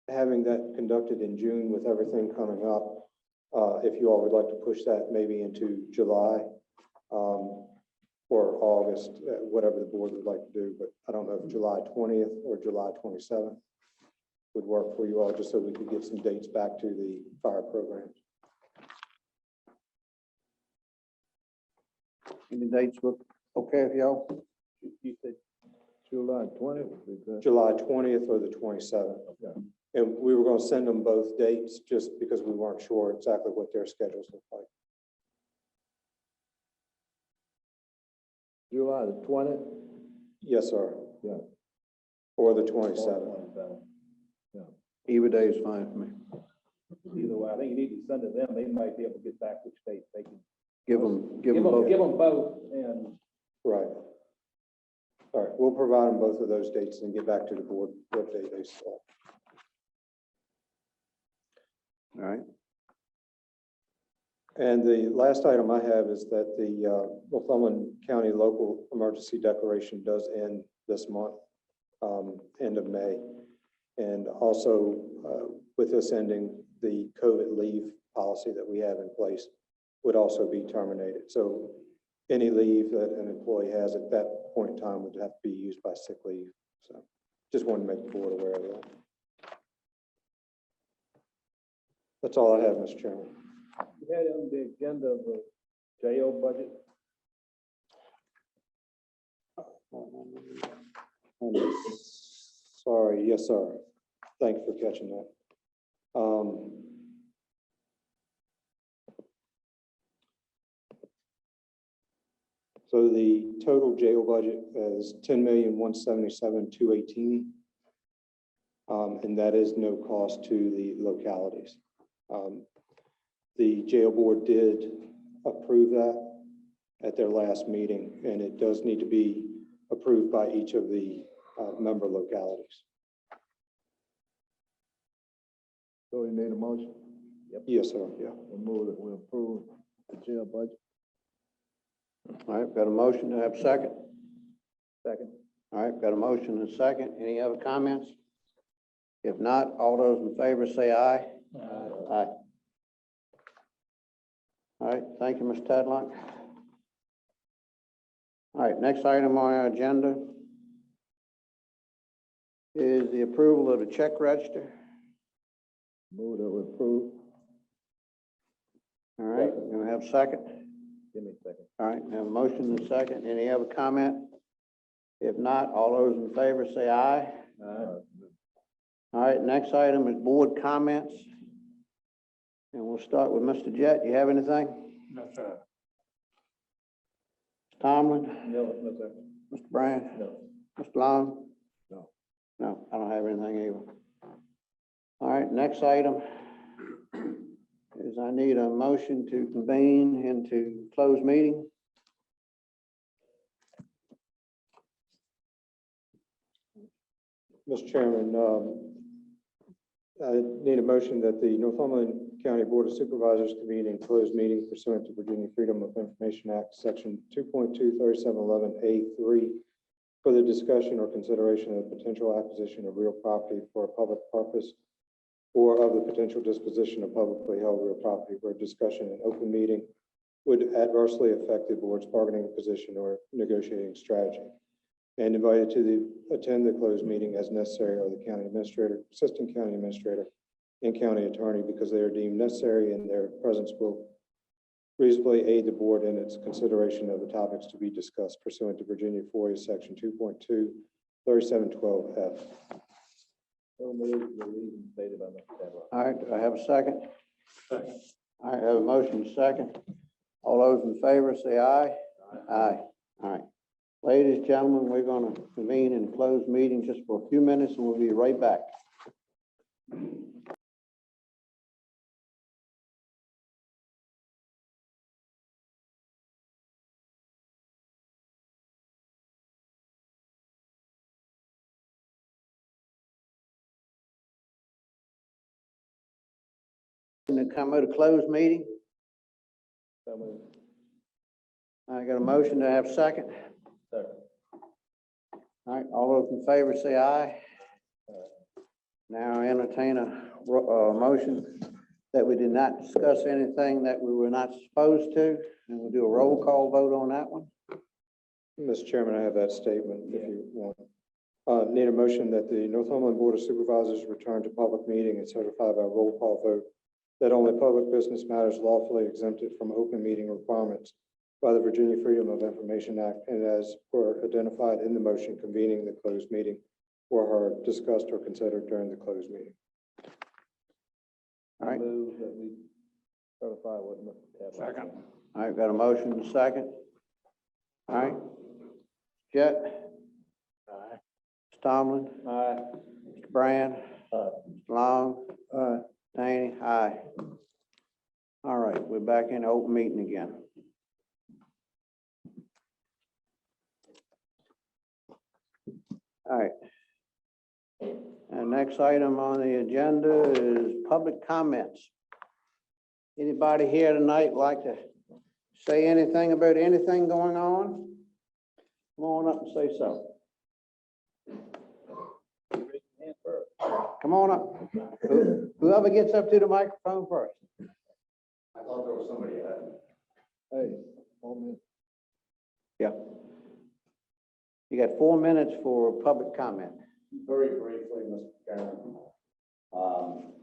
S3: having that conducted in June with everything coming up, if you all would like to push that maybe into July or August, whatever the board would like to do. But I don't know if July 20th or July 27th would work for you all, just so we could get some dates back to the fire programs.
S1: Any dates look Okay, if y'all,
S4: You said
S2: July 20th would be good.
S3: July 20th or the 27th.
S2: Okay.
S3: And we were going to send them both dates just because we weren't sure exactly what their schedules look like.
S2: July the 20th?
S3: Yes, sir.
S2: Yeah.
S3: Or the 27th.
S1: either day is fine for me.
S4: either way, I think you need to send it to them, they might be able to get back which date they can.
S1: Give them both.
S4: Give them both, and
S3: Right. All right, we'll provide them both of those dates and get back to the board what day they select.
S1: All right.
S3: And the last item I have is that the Northumberland County Local Emergency Declaration does end this month, end of May. And also, with this ending, the COVID leave policy that we have in place would also be terminated. So any leave that an employee has at that point in time would have to be used by sick leave. So just wanted to make the board aware of that. That's all I have, Mr. Chairman.
S4: you had on the agenda of the jail budget.
S3: Sorry, yes, sir. Thanks for catching that. So the total jail budget is $10,177,218. And that is no cost to the localities. The jail board did approve that at their last meeting, and it does need to be approved by each of the member localities.
S2: So you need a motion?
S3: Yes, sir, yeah.
S2: We'll move that we approve the jail budget.
S1: All right, got a motion to have a second?
S4: Second.
S1: All right, got a motion and a second. Any other comments? If not, all those in favor say aye. Aye. All right, thank you, Mr. Tadlock. All right, next item on our agenda is the approval of the check register.
S2: Move that we approve.
S1: All right, we have a second?
S4: Give me a second.
S1: All right, we have a motion and a second. Any other comment? If not, all those in favor say aye. All right, next item is board comments. And we'll start with Mr. Jett. You have anything?
S7: No, sir.
S1: Mr. Tomlin?
S4: No, no, sir.
S1: Mr. Brand?
S4: No.
S1: Mr. Long?
S2: No.
S1: No, I don't have anything either. All right, next item is I need a motion to convene into closed meeting.
S3: Mr. Chairman, I need a motion that the Northumberland County Board of Supervisors convene in closed meeting pursuant to Virginia Freedom of Information Act, Section 2.23711A3, for the discussion or consideration of the potential acquisition of real property for a public purpose or of the potential disposition of publicly held real property where discussion in open meeting would adversely affect the board's bargaining position or negotiating strategy. And invited to attend the closed meeting as necessary are the county administrator, assistant county administrator, and county attorney because they are deemed necessary and their presence will reasonably aid the board in its consideration of the topics to be discussed pursuant to Virginia FOIA Section 2.23712F.
S4: So moved, the reason stated by Mr. Tadlock.
S1: All right, do I have a second? Second. All right, I have a motion, second. All those in favor say aye. Aye. All right. Ladies, and gentlemen, we're going to convene in closed meeting just for a few minutes and we'll be right back. To come out of closed meeting.
S4: So moved.
S1: I got a motion to have second.
S4: Second.
S1: All right, all those in favor say aye. Now I entertain a motion that we did not discuss anything that we were not supposed to, and we'll do a roll call vote on that one.
S3: Mr. Chairman, I have that statement if you want. Need a motion that the Northumberland Board of Supervisors return to public meeting and certify by roll call vote that only public business matters lawfully exempted from open meeting requirements by the Virginia Freedom of Information Act and as were identified in the motion convening the closed meeting or are discussed or considered during the closed meeting.
S1: All right.
S2: Move that we certify what Mr. Tadlock.
S7: Second.
S1: All right, got a motion and a second. All right. Jet?
S7: Aye.
S1: Mr. Tomlin?
S2: Aye.
S1: Mr. Brand?
S2: Aye.
S1: Mr. Long?
S2: Aye.
S1: Danny? Aye. All right, we're back in open meeting again. All right. And next item on the agenda is public comments. Anybody here tonight like to say anything about anything going on? Come on up and say so. Come on up. Whoever gets up to the microphone first.
S3: I thought there was somebody ahead.
S2: Hey, 1 minute.
S1: Yeah. You got 4 minutes for public comment.
S3: Very briefly, Mr. Chairman.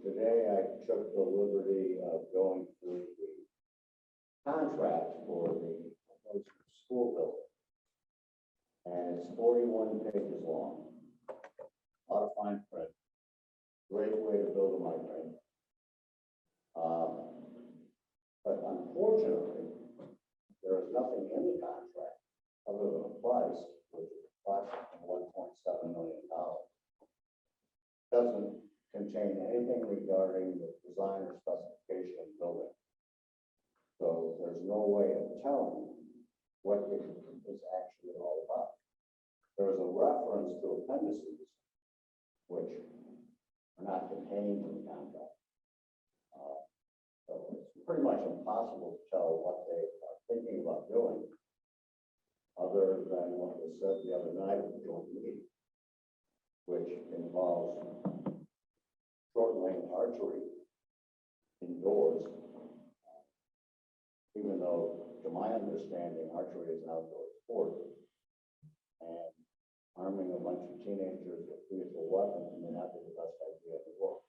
S3: Today I took the liberty of going through the contract for the proposed school building. And it's 41 pages long. A lot of fine print. Great way to build a migraine. But unfortunately, there is nothing in the contract other than a price, which is approximately $1.7 million. Doesn't contain anything regarding the design or specification of the building. So there's no way of telling what it is actually all about. There is a reference to appendices, which are not contained in the contract. So it's pretty much impossible to tell what they are thinking about doing, other than what was said the other night at the joint meeting, which involves short-range archery indoors, even though, to my understanding, archery is an outdoor sport, and arming a bunch of teenagers with lethal weapons may not be the best idea in the world.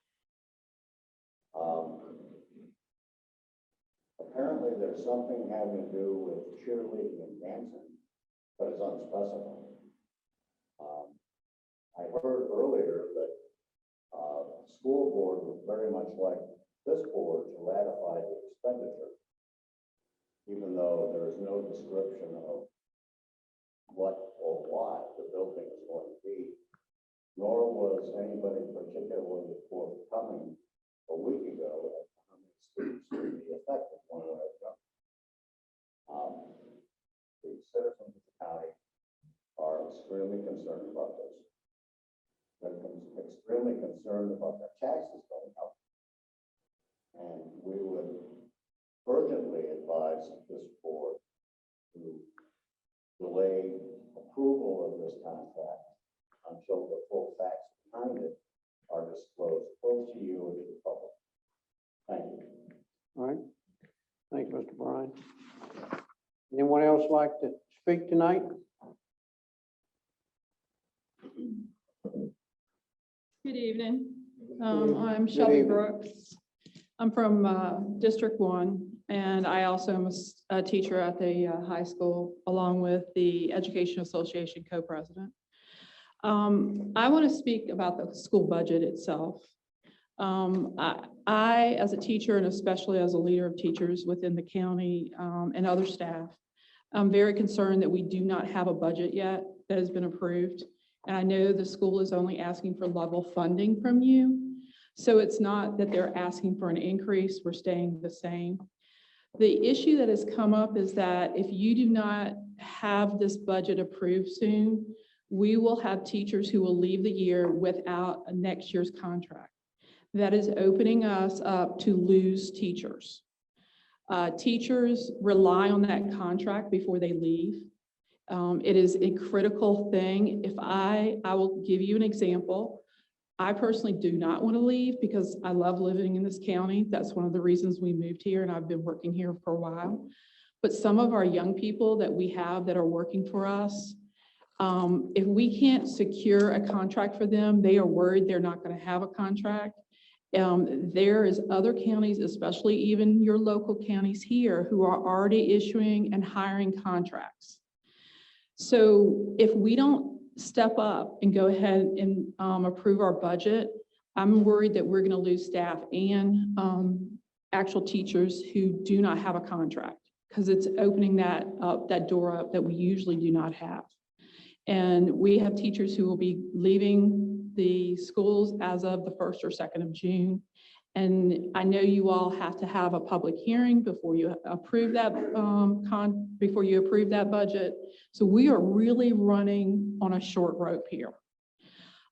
S3: Apparently, there's something having to do with cheerleading and dancing, but it's unspecified. I heard earlier that the school board would very much like this board to ratify the expenditure, even though there is no description of what or why the building is going to be, nor was anybody particularly forthcoming a week ago as to how many students would be affected one way or the other. The citizens of the county are extremely concerned about this. They're extremely concerned about their taxes going up. And we would urgently advise this board to delay approval of this contract until the full facts behind it are disclosed both to you and to the public. Thank you.
S1: All right. Thank you, Mr. Bryan. Anyone else like to speak tonight?
S10: Good evening. I'm Shelby
S1: evening.
S10: Brooks. I'm from District 1, and I also am a teacher at the high school, along with the Education Association co-president. I want to speak about the school budget itself. I, as a teacher, and especially as a leader of teachers within the county and other staff, I'm very concerned that we do not have a budget yet that has been approved. And I know the school is only asking for level funding from you. So it's not that they're asking for an increase, we're staying the same. The issue that has come up is that if you do not have this budget approved soon, we will have teachers who will leave the year without a next year's contract. That is opening us up to lose teachers. Teachers rely on that contract before they leave. It is a critical thing. If I will give you an example. I personally do not want to leave because I love living in this county. That's one of the reasons we moved here, and I've been working here for a while. But some of our young people that we have that are working for us, if we can't secure a contract for them, they are worried they're not going to have a contract. There is other counties, especially even your local counties here, who are already issuing and hiring contracts. So if we don't step up and go ahead and approve our budget, I'm worried that we're going to lose staff and actual teachers who do not have a contract, because it's opening that door up that we usually do not have. And we have teachers who will be leaving the schools as of the 1st or 2nd of June. And I know you all have to have a public hearing before you approve that budget. So we are really running on a short rope here.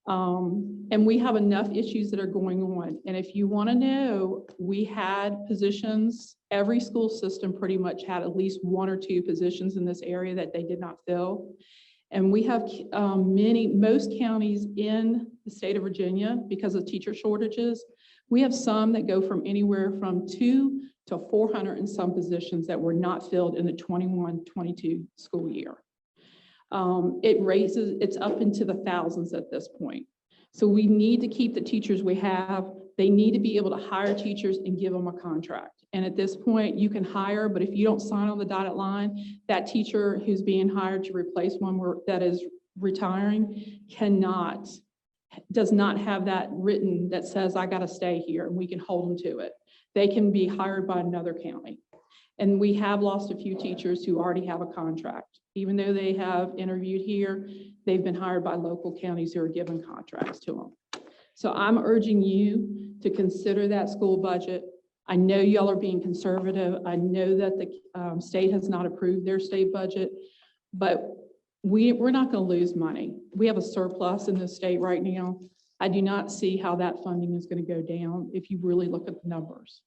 S10: And we have enough issues that are going on. And if you want to know, we had positions, every school system pretty much had at least 1 or 2 positions in this area that they did not fill. And we have most counties in the state of Virginia, because of teacher shortages, we have some that go from anywhere from 200 to 400 and some positions that were not filled in the 21-22 school year. It's up into the thousands at this point. So we need to keep the teachers we have. They need to be able to hire teachers and give them a contract. And at this point, you can hire, but if you don't sign on the dotted line, that teacher who's being hired to replace one that is retiring does not have that written that says, I got to stay here, and we can hold them to it. They can be hired by another county. And we have lost a few teachers who already have a contract. Even though they have interviewed here, they've been hired by local counties who are given contracts to them. So I'm urging you to consider that school budget. I know y'all are being conservative. I know that the state has not approved their state budget, but we're not going to lose money. We have a surplus in the state right now. I do not see how that funding is going to go down if you really look at the numbers.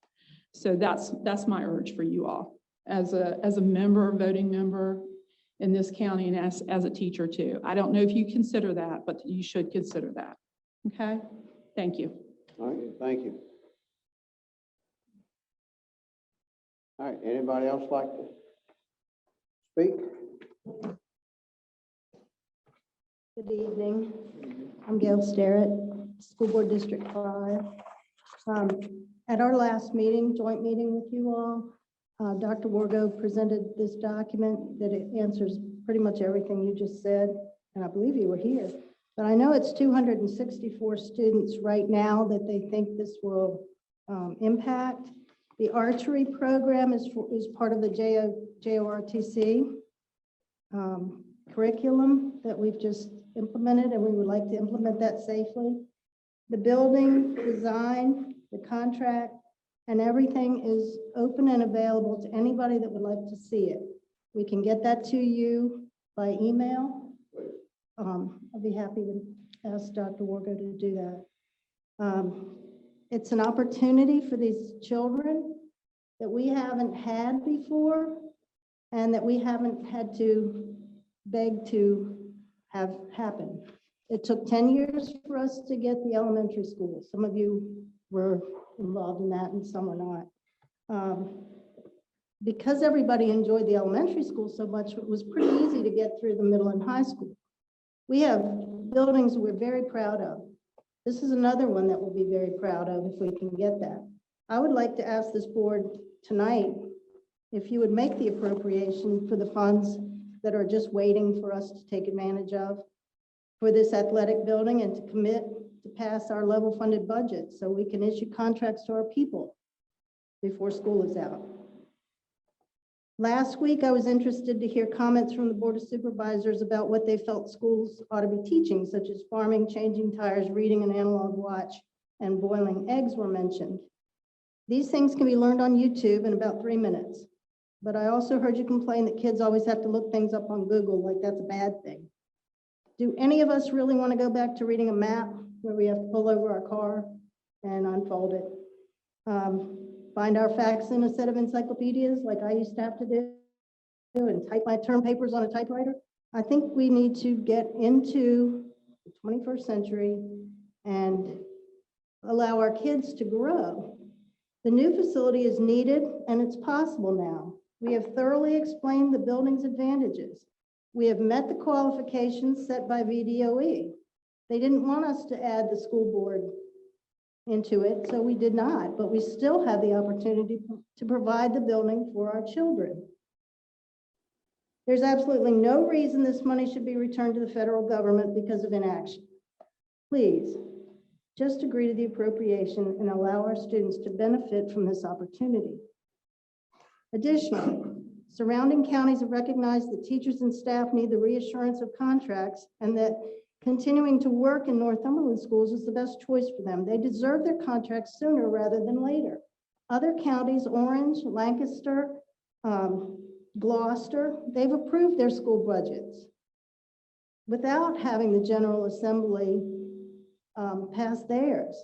S10: So that's my urge for you all as a member, voting member in this county, and as a teacher too. I don't know if you consider that, but you should consider that. Okay, thank you.
S1: All right, thank you. All right, anybody else like to speak?
S12: Good evening. I'm Gail Starrett, School Board District 5. At our last meeting, joint meeting with you all, Dr. Wargo presented this document that it answers pretty much everything you just said, and I believe you were here. But I know it's 264 students right now that they think this will impact. The archery program is part of the JORTC curriculum that we've just implemented, and we would like to implement that safely. The building design, the contract, and everything is open and available to anybody that would like to see it. We can get that to you by email. I'll be happy to ask Dr. Wargo to do that. It's an opportunity for these children that we haven't had before and that we haven't had to beg to have happen. It took 10 years for us to get the elementary school. Some of you were involved in that and some were not. Because everybody enjoyed the elementary school so much, it was pretty easy to get through the middle and high school. We have buildings we're very proud of. This is another one that we'll be very proud of if we can get that. I would like to ask this board tonight if you would make the appropriation for the funds that are just waiting for us to take advantage of for this athletic building, and to commit to pass our level funded budget so we can issue contracts to our people before school is out. Last week, I was interested to hear comments from the Board of Supervisors about what they felt schools ought to be teaching, such as farming, changing tires, reading an analog watch, and boiling eggs were mentioned. These things can be learned on YouTube in about 3 minutes. But I also heard you complain that kids always have to look things up on Google like that's a bad thing. Do any of us really want to go back to reading a map where we have to pull over our car and unfold it? Find our facts in a set of encyclopedias like I used to have to do and type my term papers on a typewriter? I think we need to get into the 21st century and allow our kids to grow. The new facility is needed and it's possible now. We have thoroughly explained the building's advantages. We have met the qualifications set by VDOE. They didn't want us to add the school board into it, so we did not, but we still have the opportunity to provide the building for our children. There's absolutely no reason this money should be returned to the federal government because of inaction. Please, just agree to the appropriation and allow our students to benefit from this opportunity. Additionally, surrounding counties have recognized that teachers and staff need the reassurance of contracts and that continuing to work in Northumberland schools is the best choice for them. They deserve their contracts sooner rather than later. Other counties, Orange, Lancaster, Gloucester, they've approved their school budgets without having the General Assembly pass theirs.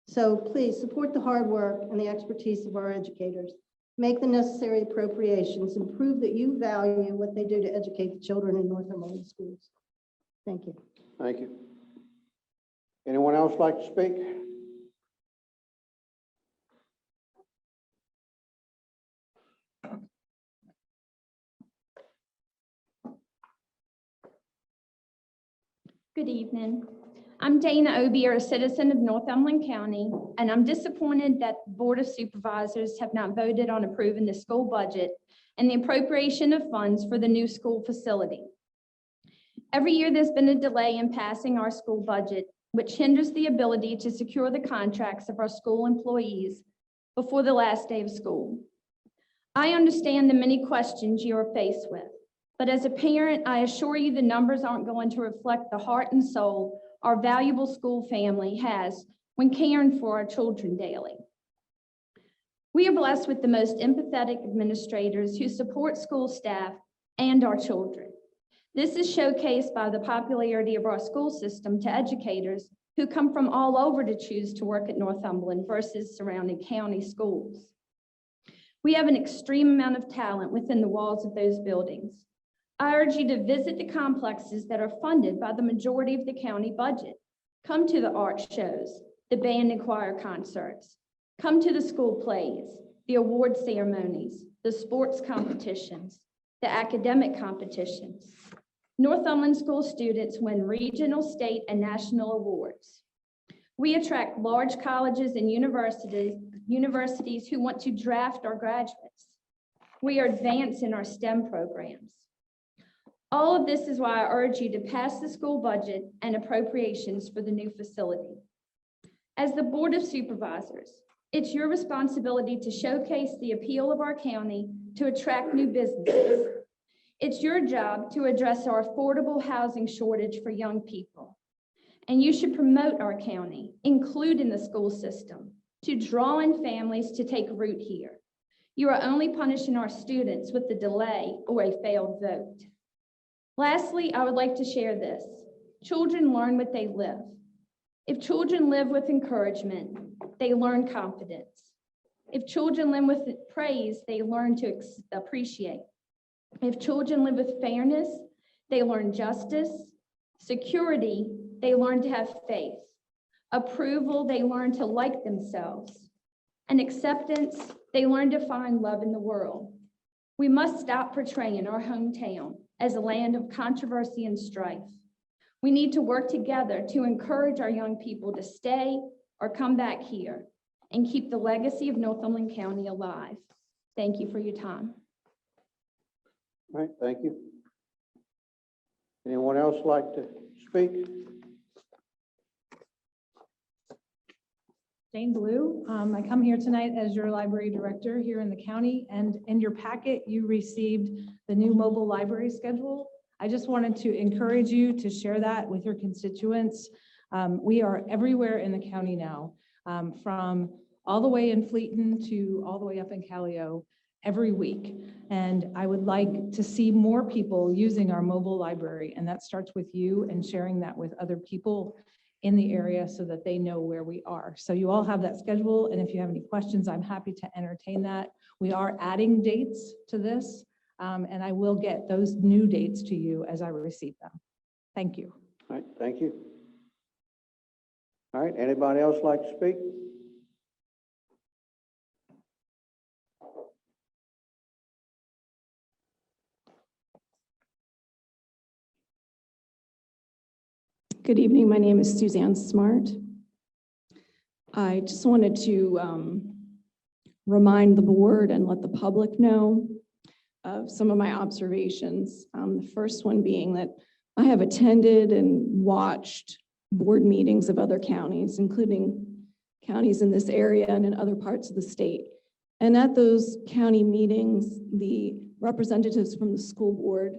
S12: So please support the hard work and the expertise of our educators. Make the necessary appropriations and prove that you value what they do to educate the children in Northumberland schools. Thank you.
S1: Thank you. Anyone else like to speak?
S13: Good evening. I'm Dana Obier, a citizen of Northumberland County, and I'm disappointed that the Board of Supervisors have not voted on approving the school budget and the appropriation of funds for the new school facility. Every year, there's been a delay in passing our school budget, which hinders the ability to secure the contracts of our school employees before the last day of school. I understand the many questions you are faced with, but as a parent, I assure you the numbers aren't going to reflect the heart and soul our valuable school family has when caring for our children daily. We are blessed with the most empathetic administrators who support school staff and our children. This is showcased by the popularity of our school system to educators who come from all over to choose to work at Northumberland versus surrounding county schools. We have an extreme amount of talent within the walls of those buildings. I urge you to visit the complexes that are funded by the majority of the county budget. Come to the art shows, the band and choir concerts. Come to the school plays, the award ceremonies, the sports competitions, the academic competitions. Northumberland school students win regional, state, and national awards. We attract large colleges and universities who want to draft our graduates. We are advancing our STEM programs. All of this is why I urge you to pass the school budget and appropriations for the new facility. As the Board of Supervisors, it's your responsibility to showcase the appeal of our county to attract new businesses. It's your job to address our affordable housing shortage for young people. And you should promote our county, including the school system, to draw in families to take root here. You are only punishing our students with the delay or a failed vote. Lastly, I would like to share this. Children learn what they live. If children live with encouragement, they learn confidence. If children live with praise, they learn to appreciate. If children live with fairness, they learn justice. Security, they learn to have faith. Approval, they learn to like themselves. And acceptance, they learn to find love in the world. We must stop portraying our hometown as a land of controversy and strife. We need to work together to encourage our young people to stay or come back here and keep the legacy of Northumberland County alive. Thank you for your time.
S1: All right, thank you. Anyone else like to speak?
S14: Jane Blue. I come here tonight as your library director here in the county, and in your packet, you received the new mobile library schedule. I just wanted to encourage you to share that with your constituents. We are everywhere in the county now, from all the way in Fleeton to all the way up in Callio every week. And I would like to see more people using our mobile library, and that starts with you and sharing that with other people in the area so that they know where we are. So you all have that schedule, and if you have any questions, I'm happy to entertain that. We are adding dates to this, and I will get those new dates to you as I receive them. Thank you.
S1: All right, thank you. All right, anybody else like to speak?
S15: Good evening. My name is Suzanne Smart.
S10: I just wanted to remind the board and let the public know of some of my observations. The first one being that I have attended and watched board meetings of other counties, including counties in this area and in other parts of the state. And at those county meetings, the representatives from the school board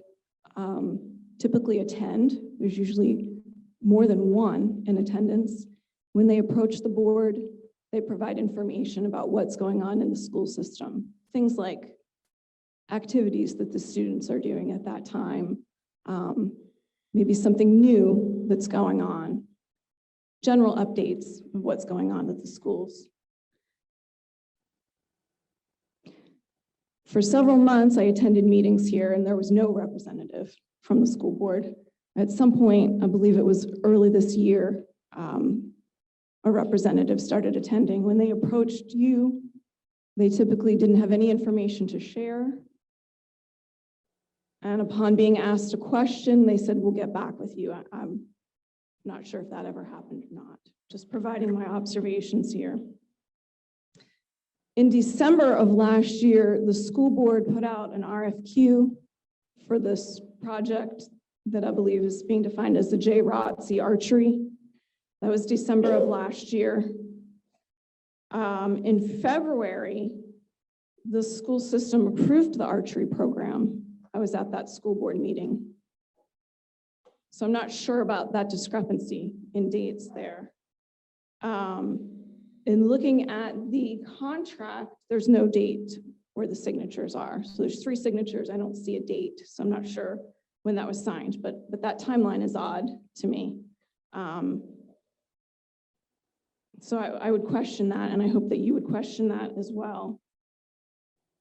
S10: typically attend. There's usually more than one in attendance. When they approach the board, they provide information about what's going on in the school system. Things like activities that the students are doing at that time, maybe something new that's going on, general updates of what's going on at the schools. For several months, I attended meetings here and there was no representative from the school board. At some point, I believe it was early this year, a representative started attending. When they approached you, they typically didn't have any information to share. And upon being asked a question, they said, we'll get back with you. I'm not sure if that ever happened or not. Just providing my observations here. In December of last year, the school board put out an RFQ for this project that I believe is being defined as the J-ROTC archery. That was December of last year. In February, the school system approved the archery program. I was at that school board meeting. So I'm not sure about that discrepancy in dates there. In looking at the contract, there's no date where the signatures are. So there's 3 signatures. I don't see a date, so I'm not sure when that was signed, but that timeline is odd to me. So I would question that, and I hope that you would question that as well.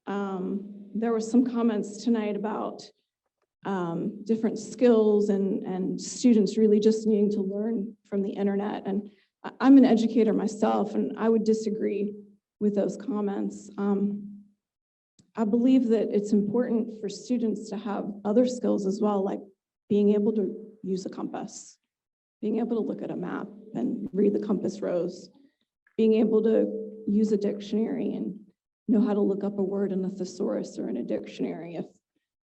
S10: There were some comments tonight about different skills and students really just needing to learn from the internet. And I'm an educator myself, and I would disagree with those comments. I believe that it's important for students to have other skills as well, like being able to use a compass, being able to look at a map and read the compass rose, being able to use a dictionary and know how to look up a word in a thesaurus or in a dictionary if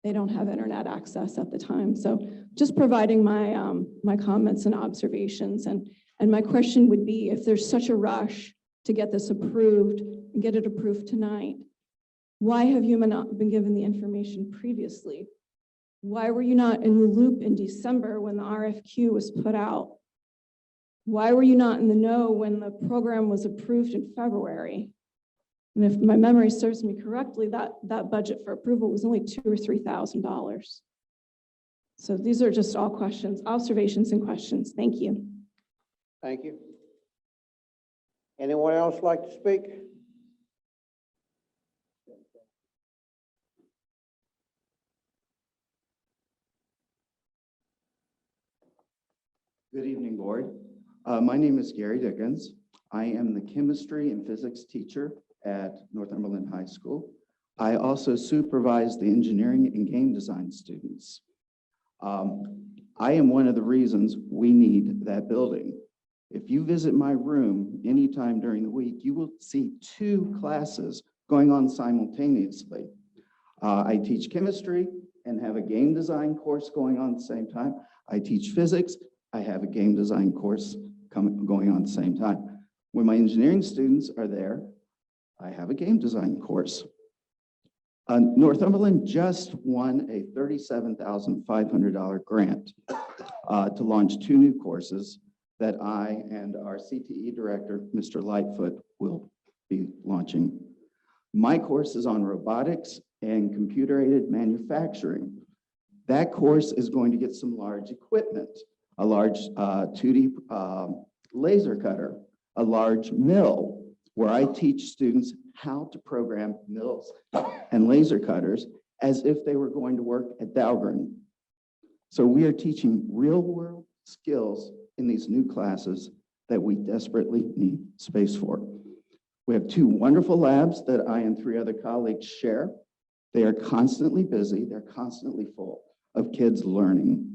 S10: they don't have internet access at the time. So just providing my my comments and observations. And my question would be, if there's such a rush to get this approved and get it approved tonight, why have you not been given the information previously? Why were you not in the loop in December when the RFQ was put out? Why were you not in the know when the program was approved in February? And if my memory serves me correctly, that budget for approval was only $2,000 or $3,000. So these are just all questions, observations and questions. Thank you.
S1: Thank you. Anyone else like to speak?
S15: Good evening, board. My name is Gary Dickens. I am the chemistry and physics teacher at Northumberland High School. I also supervise the engineering and game design students. I am one of the reasons we need that building. If you visit my room anytime during the week, you will see 2 classes going on simultaneously. I teach chemistry and have a game design course going on at the same time. I teach physics. I have a game design course going on at the same time. When my engineering students are there, I have a game design course. Northumberland just won a $37,500 grant to launch 2 new courses that I and our CTE director, Mr. Lightfoot, will be launching. My course is on robotics and computer-aided manufacturing. That course is going to get some large equipment, a large 2D laser cutter, a large mill, where I teach students how to program mills and laser cutters as if they were going to work at Dahlgren. So we are teaching real-world skills in these new classes that we desperately need space for. We have 2 wonderful labs that I and 3 other colleagues share. They are constantly busy. They're constantly full of kids learning.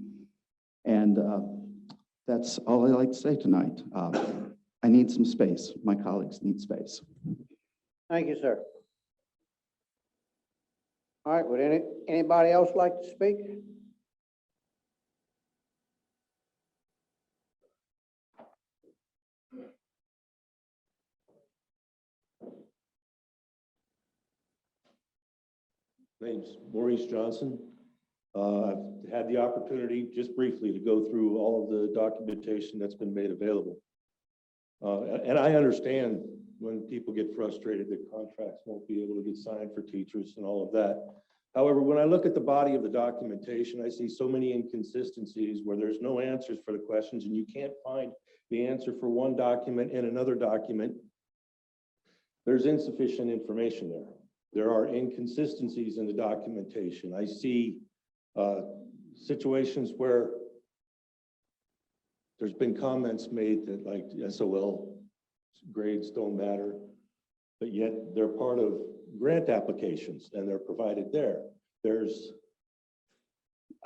S15: And that's all I like to say tonight. I need some space. My colleagues need space.
S1: Thank you, sir. All right, would anybody else like to speak?
S16: Name's Maurice Johnson. I've had the opportunity just briefly to go through all of the documentation that's been made available. And I understand when people get frustrated that contracts won't be able to get signed for teachers and all of that. However, when I look at the body of the documentation, I see so many inconsistencies where there's no answers for the questions and you can't find the answer for one document in another document. There's insufficient information there. There are inconsistencies in the documentation. I see situations where there's been comments made that like SOL grades don't matter, but yet they're part of grant applications and they're provided there.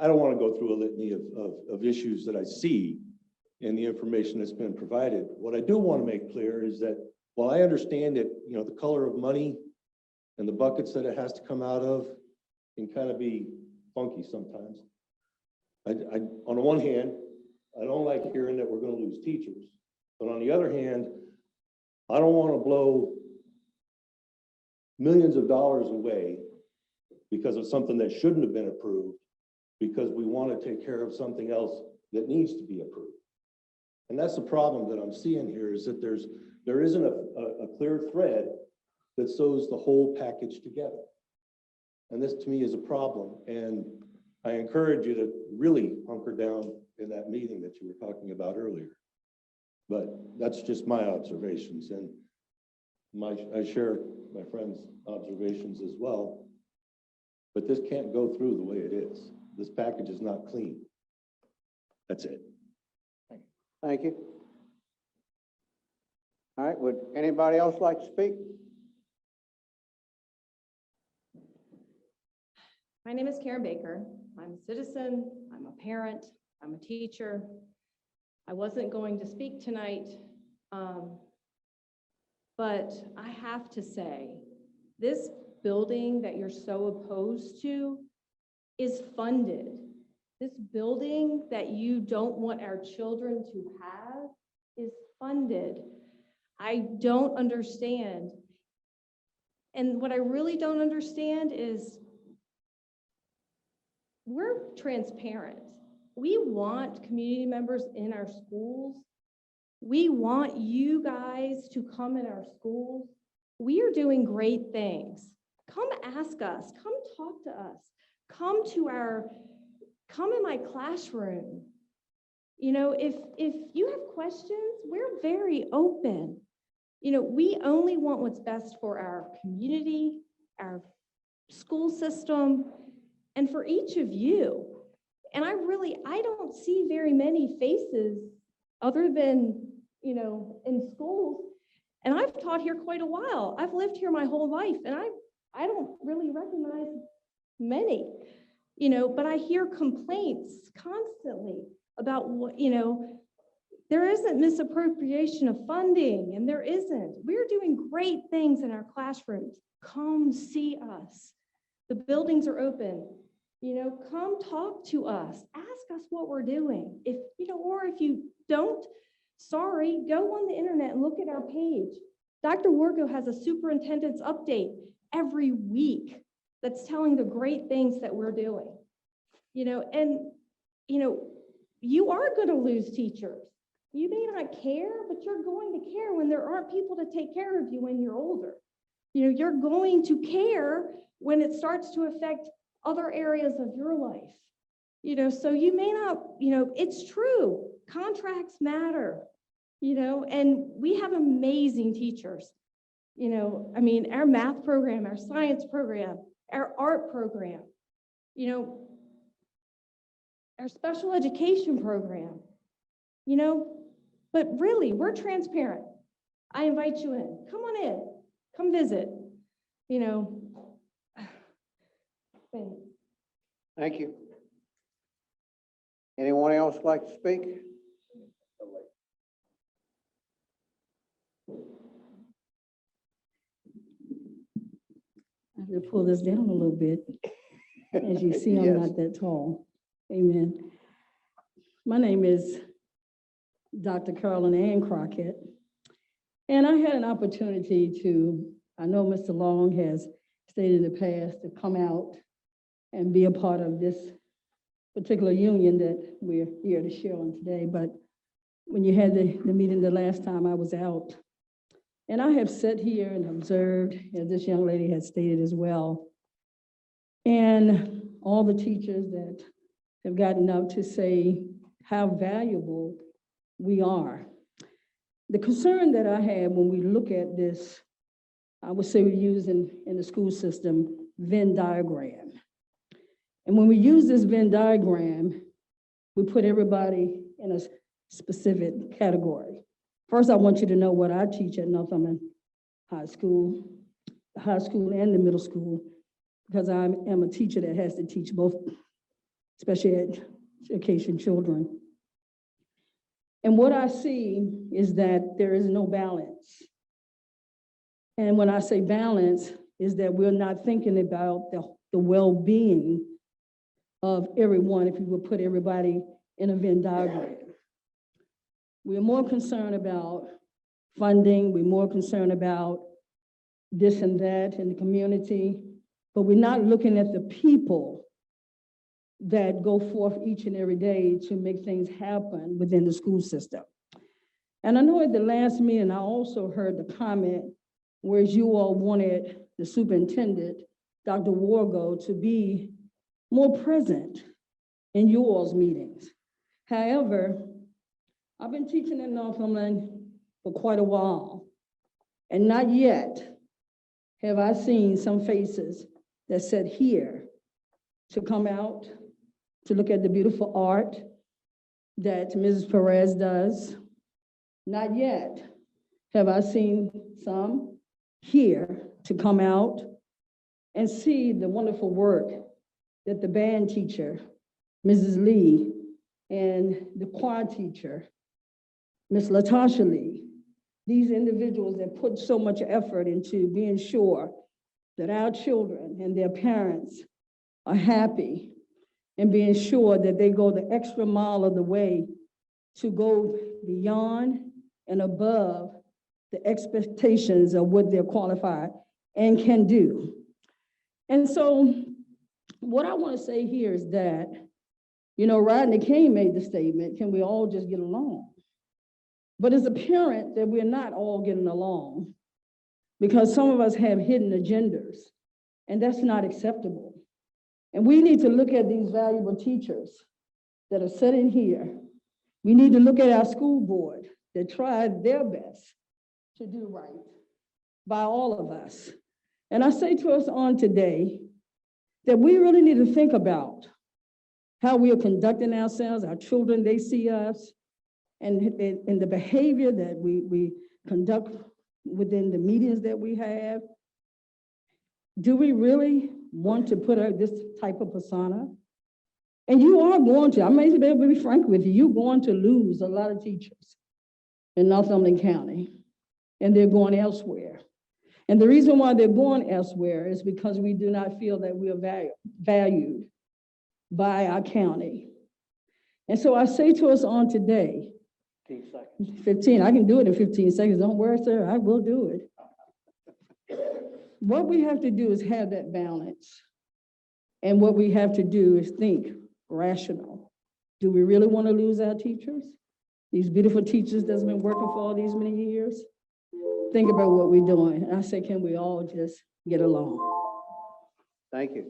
S16: I don't want to go through a litany of issues that I see in the information that's been provided. What I do want to make clear is that while I understand that, you know, the color of money and the buckets that it has to come out of can kind of be funky sometimes. On the one hand, I don't like hearing that we're going to lose teachers, but on the other hand, I don't want to blow millions of dollars away because of something that shouldn't have been approved because we want to take care of something else that needs to be approved. And that's the problem that I'm seeing here is that there isn't a clear thread that sews the whole package together. And this to me is a problem. And I encourage you to really hunker down in that meeting that you were talking about earlier. But that's just my observations. And I share my friend's observations as well. But this can't go through the way it is. This package is not clean. That's it.
S1: Thank you. All right, would anybody else like to speak?
S17: My name is Karen Baker. I'm a citizen, I'm a parent, I'm a teacher. I wasn't going to speak tonight, but I have to say, this building that you're so opposed to is funded. This building that you don't want our children to have is funded. I don't understand. And what I really don't understand is we're transparent. We want community members in our schools. We want you guys to come in our schools. We are doing great things. Come ask us, come talk to us, come in my classroom. You know, if you have questions, we're very open. You know, we only want what's best for our community, our school system, and for each of you. And I don't see very many faces other than, you know, in schools. And I've taught here quite a while. I've lived here my whole life, and I don't really recognize many, you know, but I hear complaints constantly about what, you know, there isn't misappropriation of funding, and there isn't. We're doing great things in our classrooms. Come see us. The buildings are open. You know, come talk to us. Ask us what we're doing. If, you know, or if you don't, sorry, go on the internet and look at our page. Dr. Wargo has a superintendent's update every week that's telling the great things that we're doing. You know, and, you know, you are going to lose teachers. You may not care, but you're going to care when there aren't people to take care of you when you're older. You know, you're going to care when it starts to affect other areas of your life. You know, so you may not, you know, it's true. Contracts matter, you know, and we have amazing teachers. You know, I mean, our math program, our science program, our art program, you know, our special education program, you know, but really, we're transparent. I invite you in. Come on in. Come visit. You know, thanks.
S1: Thank you. Anyone else like to speak?
S18: to pull this down a little bit. As you see, I'm
S1: Yes.
S18: not that tall. Amen. My name is Dr. Carolyn Ann Crockett. And I had an opportunity to, I know Mr. Long has stated in the past, to come out and be a part of this particular union that we're here to share on today. But when you had the meeting the last time, I was out. And I have sat here and observed, as this young lady has stated as well, and all the teachers that have gotten up to say how valuable we are. The concern that I have when we look at this, I would say we're using in the school system Venn diagram. And when we use this Venn diagram, we put everybody in a specific category. First, I want you to know what I teach at Northumberland High School, the high school and the middle school, because I am a teacher that has to teach both special education children. And what I see is that there is no balance. And when I say balance, is that we're not thinking about the well-being of everyone if you would put everybody in a Venn diagram. We're more concerned about funding, we're more concerned about this and that in the community, but we're not looking at the people that go forth each and every day to make things happen within the school system. And I know at the last meeting, I also heard the comment, whereas you all wanted the superintendent, Dr. Wargo, to be more present in you all's meetings. However, I've been teaching in Northumberland for quite a while, and not yet have I seen some faces that said here to come out, to look at the beautiful art that Mrs. Perez does. Not yet have I seen some here to come out and see the wonderful work that the band teacher, Mrs. Lee, and the choir teacher, Ms. Latasha Lee, these individuals that put so much effort into being sure that our children and their parents are happy, and being sure that they go the extra mile of the way to go beyond and above the expectations of what they're qualified and can do. And so what I want to say here is that, you know, Rodney King made the statement, can we all just get along? But it's apparent that we're not all getting along because some of us have hidden agendas, and that's not acceptable. And we need to look at these valuable teachers that are sitting here. We need to look at our school board that tried their best to do right by all of us. And I say to us on today that we really need to think about how we are conducting ourselves, our children, they see us, and the behavior that we conduct within the meetings that we have. Do we really want to put out this type of persona? And you are going to, I may be able to be frank with you, you're going to lose a lot of teachers in Northumberland County, and they're going elsewhere. And the reason why they're going elsewhere is because we do not feel that we are valued by our county. And so I say to us on today,
S1: 15 seconds.
S18: 15, I can do it in 15 seconds. Don't worry, sir, I will do it. What we have to do is have that balance. And what we have to do is think rational. Do we really want to lose our teachers? These beautiful teachers that's been working for all these many years? Think about what we're doing. And I say, can we all just get along?
S1: Thank you.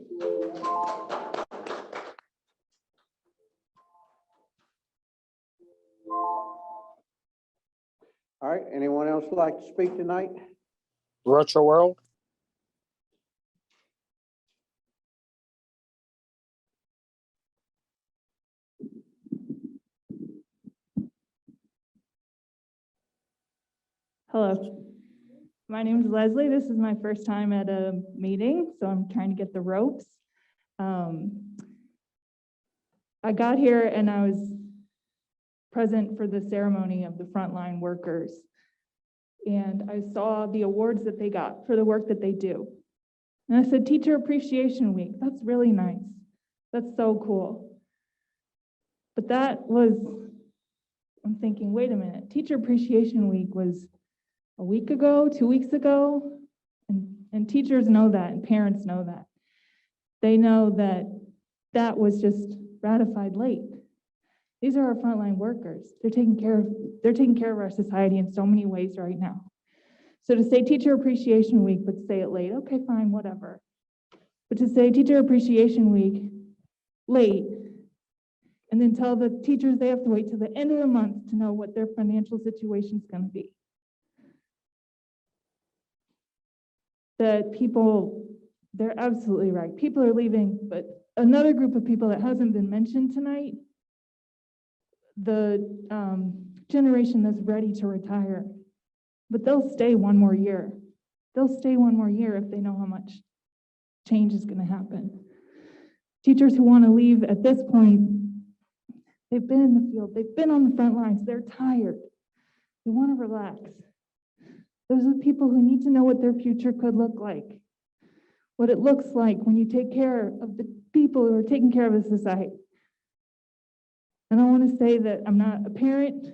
S1: All right, anyone else like to speak tonight?
S19: Virtual world.
S20: Hello, my name is Leslie. This is my first time at a meeting, so I'm trying to get the ropes. I got here and I was present for the ceremony of the frontline workers. And I saw the awards that they got for the work that they do. And I said, Teacher Appreciation Week. That's really nice. That's so cool. But I'm thinking, wait a minute, Teacher Appreciation Week was a week ago, 2 weeks ago, and teachers know that, and parents know that. They know that that was just ratified late. These are our frontline workers. They're taking care of our society in so many ways right now. So to say Teacher Appreciation Week, but say it late, okay, fine, whatever. But to say Teacher Appreciation Week late, and then tell the teachers they have to wait till the end of the month to know what their financial situation is going to be. That people, they're absolutely right. People are leaving, but another group of people that hasn't been mentioned tonight, the generation that's ready to retire, but they'll stay one more year. They'll stay one more year if they know how much change is going to happen. Teachers who want to leave at this point, they've been in the field, they've been on the front lines, they're tired, they want to relax. Those are the people who need to know what their future could look like, what it looks like when you take care of the people who are taking care of the society. And I want to say that I'm not a parent,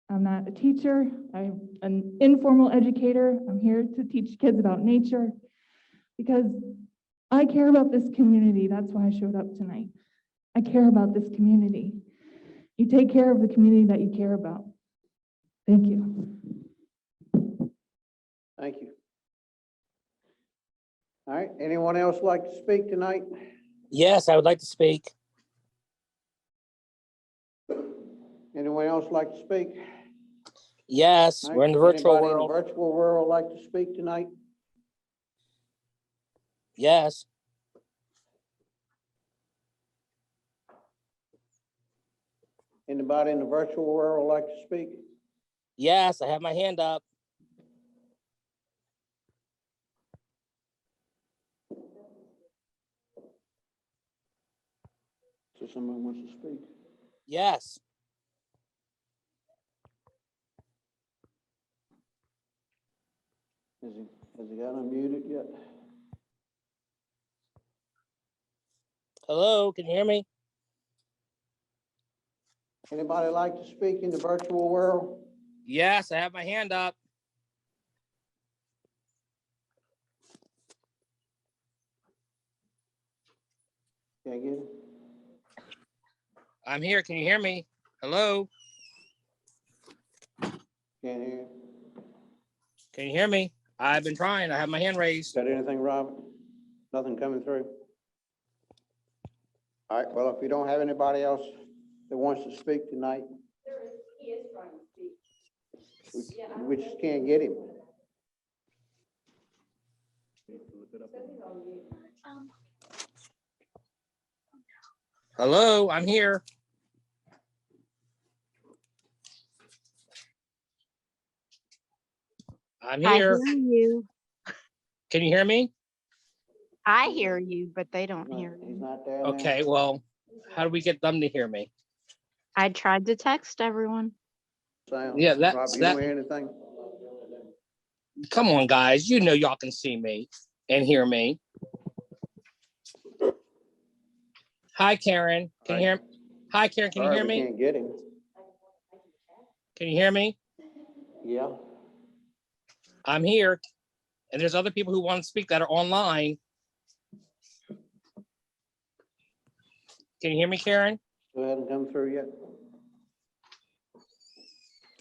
S20: I'm not a teacher, I'm an informal educator. I'm here to teach kids about nature because I care about this community. That's why I showed up tonight. I care about this community. You take care of the community that you care about. Thank you.
S1: Thank you. All right, anyone else like to speak tonight?
S19: Yes, I would like to speak.
S1: Anyone else like to speak?
S19: Yes,
S1: All right,
S19: we're in the virtual
S1: anybody in the
S19: world.
S1: virtual world like to speak tonight?
S19: Yes.
S1: Anybody in the virtual world like to speak?
S19: Yes, I have my hand up.
S1: So someone wants to speak?
S19: Yes.
S1: Has he got unmuted yet?
S19: Hello, can you hear me?
S1: Anybody like to speak in the virtual world?
S19: Yes, I have my hand up.
S1: Can't get it?
S19: I'm here. Can you hear me? Hello?
S1: Can't hear.
S19: Can you hear me? I've been trying. I have my hand raised.
S1: Got anything, Robert? Nothing coming through? All right, well, if you don't have anybody else that wants to speak tonight,
S13: He is trying to speak.
S1: we just can't get him.
S19: Hello, I'm here. I'm here.
S21: I hear you.
S19: Can you hear me?
S21: I hear you, but they don't hear
S1: He's
S21: you.
S1: not there now.
S19: Okay, well, how do we get them to hear me?
S21: I tried to text everyone.
S1: Sound.
S19: Yeah,
S1: Robert, you
S19: that.
S1: don't hear anything?
S19: Come on, guys. You know y'all can see me and hear me. Hi, Karen. Can you hear me? Hi, Karen. Can you hear
S1: We
S19: me?
S1: can't get him.
S19: Can you hear me?
S1: Yeah.
S19: I'm here. And there's other people who want to speak that are online. Can you hear me, Karen?
S1: Still hasn't come through yet.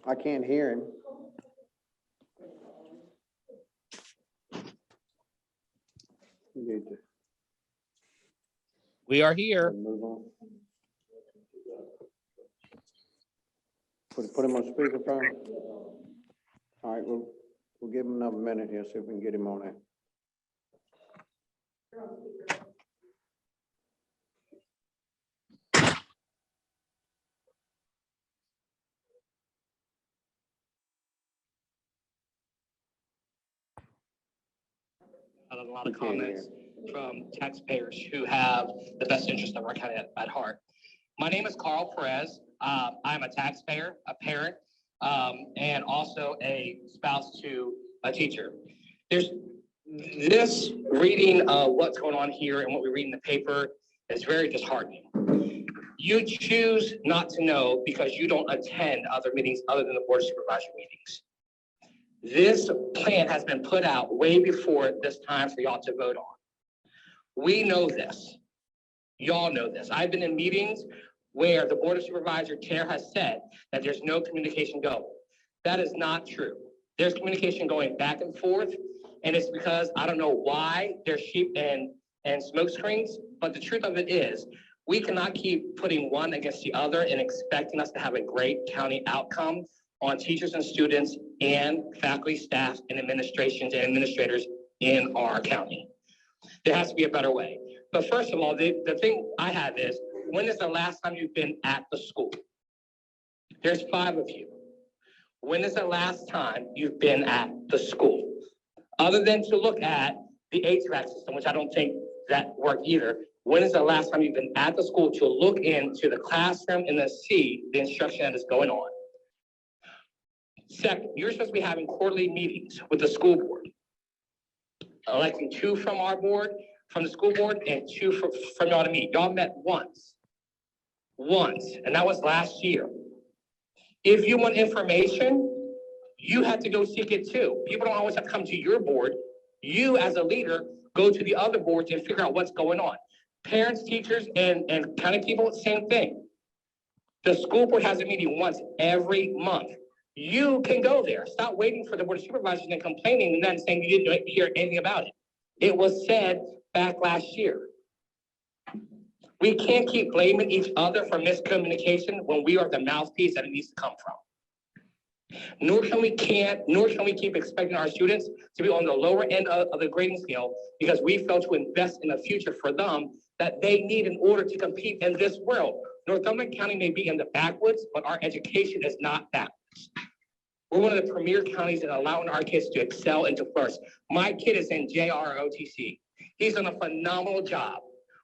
S1: I can't hear him.
S19: We are here.
S1: Move on. Put him on speakerphone. All right, we'll give him another minute here, see if we can get him on there.
S19: A lot of comments from taxpayers who have the best interest of our county at heart. My name is Carl Perez. I'm a taxpayer, a parent, and also a spouse to a teacher. There's This reading of what's going on here and what we read in the paper is very disheartening. You choose not to know because you don't attend other meetings other than the Board of Supervisor meetings. This plan has been put out way before this time for y'all to vote on. We know this. Y'all know this. I've been in meetings where the Board of Supervisor chair has said that there's no communication going. That is not true. There's communication going back and forth, and it's because I don't know why there's sheep and smoke screens, but the truth of it is we cannot keep putting one against the other and expecting us to have a great county outcome on teachers and students and faculty, staff, and administrations and administrators in our county. There has to be a better way. But first of all, the thing I have is, when is the last time you've been at the school? There's 5 of you. When is the last time you've been at the school? Other than to look at the HVAC system, which I don't think that worked either, when is the last time you've been at the school to look into the classroom and then see the instruction that is going on? Second, you're supposed to be having quarterly meetings with the school board. Electing 2 from our board, from the school board, and 2 from y'all to meet. Y'all met once, and that was last year. If you want information, you have to go seek it too. People don't always have to come to your board. You, as a leader, go to the other boards and figure out what's going on. Parents, teachers, and county people, same thing. The school board has a meeting once every month. You can go there. Stop waiting for the Board of Supervisors and complaining and then saying you didn't hear anything about it. It was said back last year. We can't keep blaming each other for miscommunication when we are the mouthpiece that it needs to come from. Nor can we keep expecting our students to be on the lower end of the grading scale because we fail to invest in a future for them that they need in order to compete in this world. Northumberland County may be in the backwoods, but our education is not backwards. We're one of the premier counties in allowing our kids to excel and to flourish. My kid is in JROTC. He's done a phenomenal job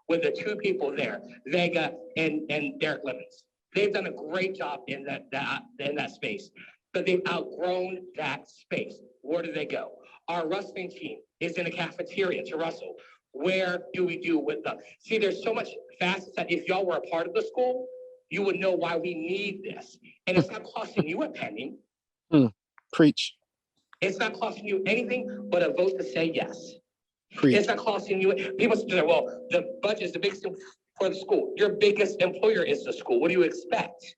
S19: with the 2 people there, Vega and Derek Lemons. They've done a great job in that space, but they've outgrown that space. Where do they go? Our wrestling team is in a cafeteria to wrestle. Where do we do with them? See, there's so much facets that if y'all were a part of the school, you would know why we need this. And it's not costing you a penny.
S5: Preach.
S19: It's not costing you anything but a vote to say yes.
S5: Preach.
S19: It's not costing you, people say, well, the budget is the biggest thing for the school. Your biggest employer is the school. What do you expect?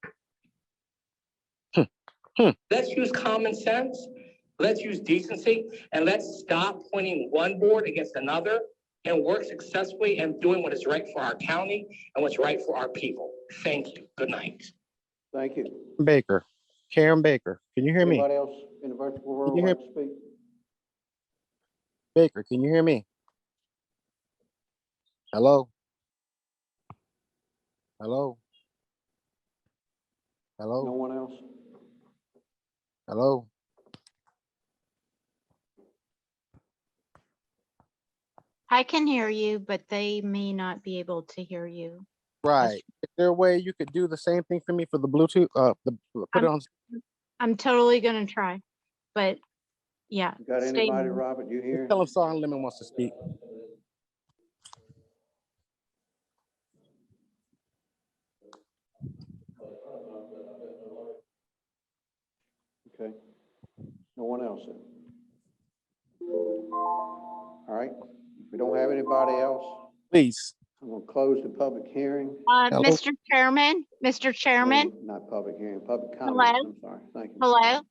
S19: Let's use common sense. Let's use decency, and let's stop pointing one board against another and work successfully and doing what is right for our county and what's right for our people. Thank you. Good night.
S1: Thank you.
S5: Baker, Karen Baker, can you hear me?
S1: Anybody else in the virtual world
S5: Can you hear
S1: like to speak?
S5: Baker, can you hear me? Hello? Hello? Hello?
S1: No one else?
S5: Hello?
S21: I can hear you, but they may not be able to hear you.
S5: Right. Is there a way you could do the same thing for me for the Bluetooth? Put it on.
S21: I'm totally gonna try, but yeah.
S1: You got
S21: stay
S1: anybody,
S21: on.
S1: Robert, you hear?
S5: Tell him Sergeant Lemon wants to speak.
S1: Okay. No one else then? All right. If we don't have anybody else,
S5: please.
S1: I'm gonna close the public hearing.
S5: Hello?
S21: Mr. Chairman, Mr. Chairman,
S1: Not public hearing, public
S21: hello,
S1: comments, I'm sorry. Thank you.
S21: hello,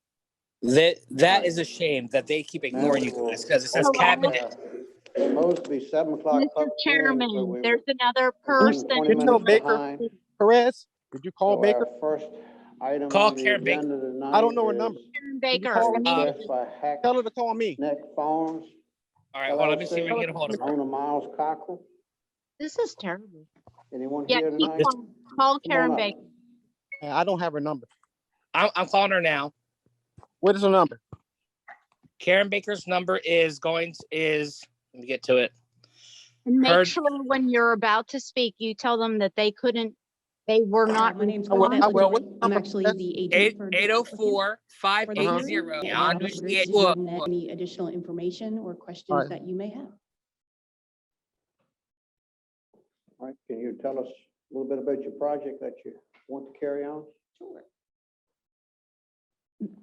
S22: That is a shame that they keep ignoring you guys because it says
S21: Hello?
S22: cabinet.
S1: It's supposed to be 7 o'clock
S21: Mr.
S1: public hearing, so
S21: Chairman,
S1: we
S21: there's
S1: were
S21: another
S1: running
S21: person.
S1: 20
S5: Did you tell
S1: minutes
S5: Baker
S1: behind.
S5: Perez? Did you call
S1: So
S5: Baker?
S1: our first item
S22: Call
S1: on the
S22: Karen Baker.
S1: agenda tonight
S5: I don't know her
S1: is
S5: number.
S21: Karen
S5: Can you
S21: Baker.
S5: call her?
S1: request by Hack
S5: Tell her to call me.
S1: Neck Farms.
S22: All right, hold on, let me see if I can
S1: LLC,
S22: get a hold of her.
S1: Owner Miles Cockrell.
S21: This is terrible.
S1: Anyone
S21: Yeah,
S1: here
S21: keep
S1: tonight?
S21: calling. Call
S1: Come
S21: Karen
S1: on up.
S21: Baker.
S5: I don't have her number.
S22: I'm calling her now.
S5: What is her number?
S22: Karen Baker's number is let me get to it.
S21: And make
S22: Her-
S21: sure when you're about to speak, you tell them that they couldn't They were not.
S17: My name's
S21: responded.
S17: Corvette
S5: well,
S17: LaJoy. I'm actually the agent for. the applicant
S22: 804-580.
S17: and I'm here to coordinate any additional information or questions
S5: Alright.
S17: that you may have.
S1: All right, can you tell us a little bit about your project that you want to carry on?
S17: Sure.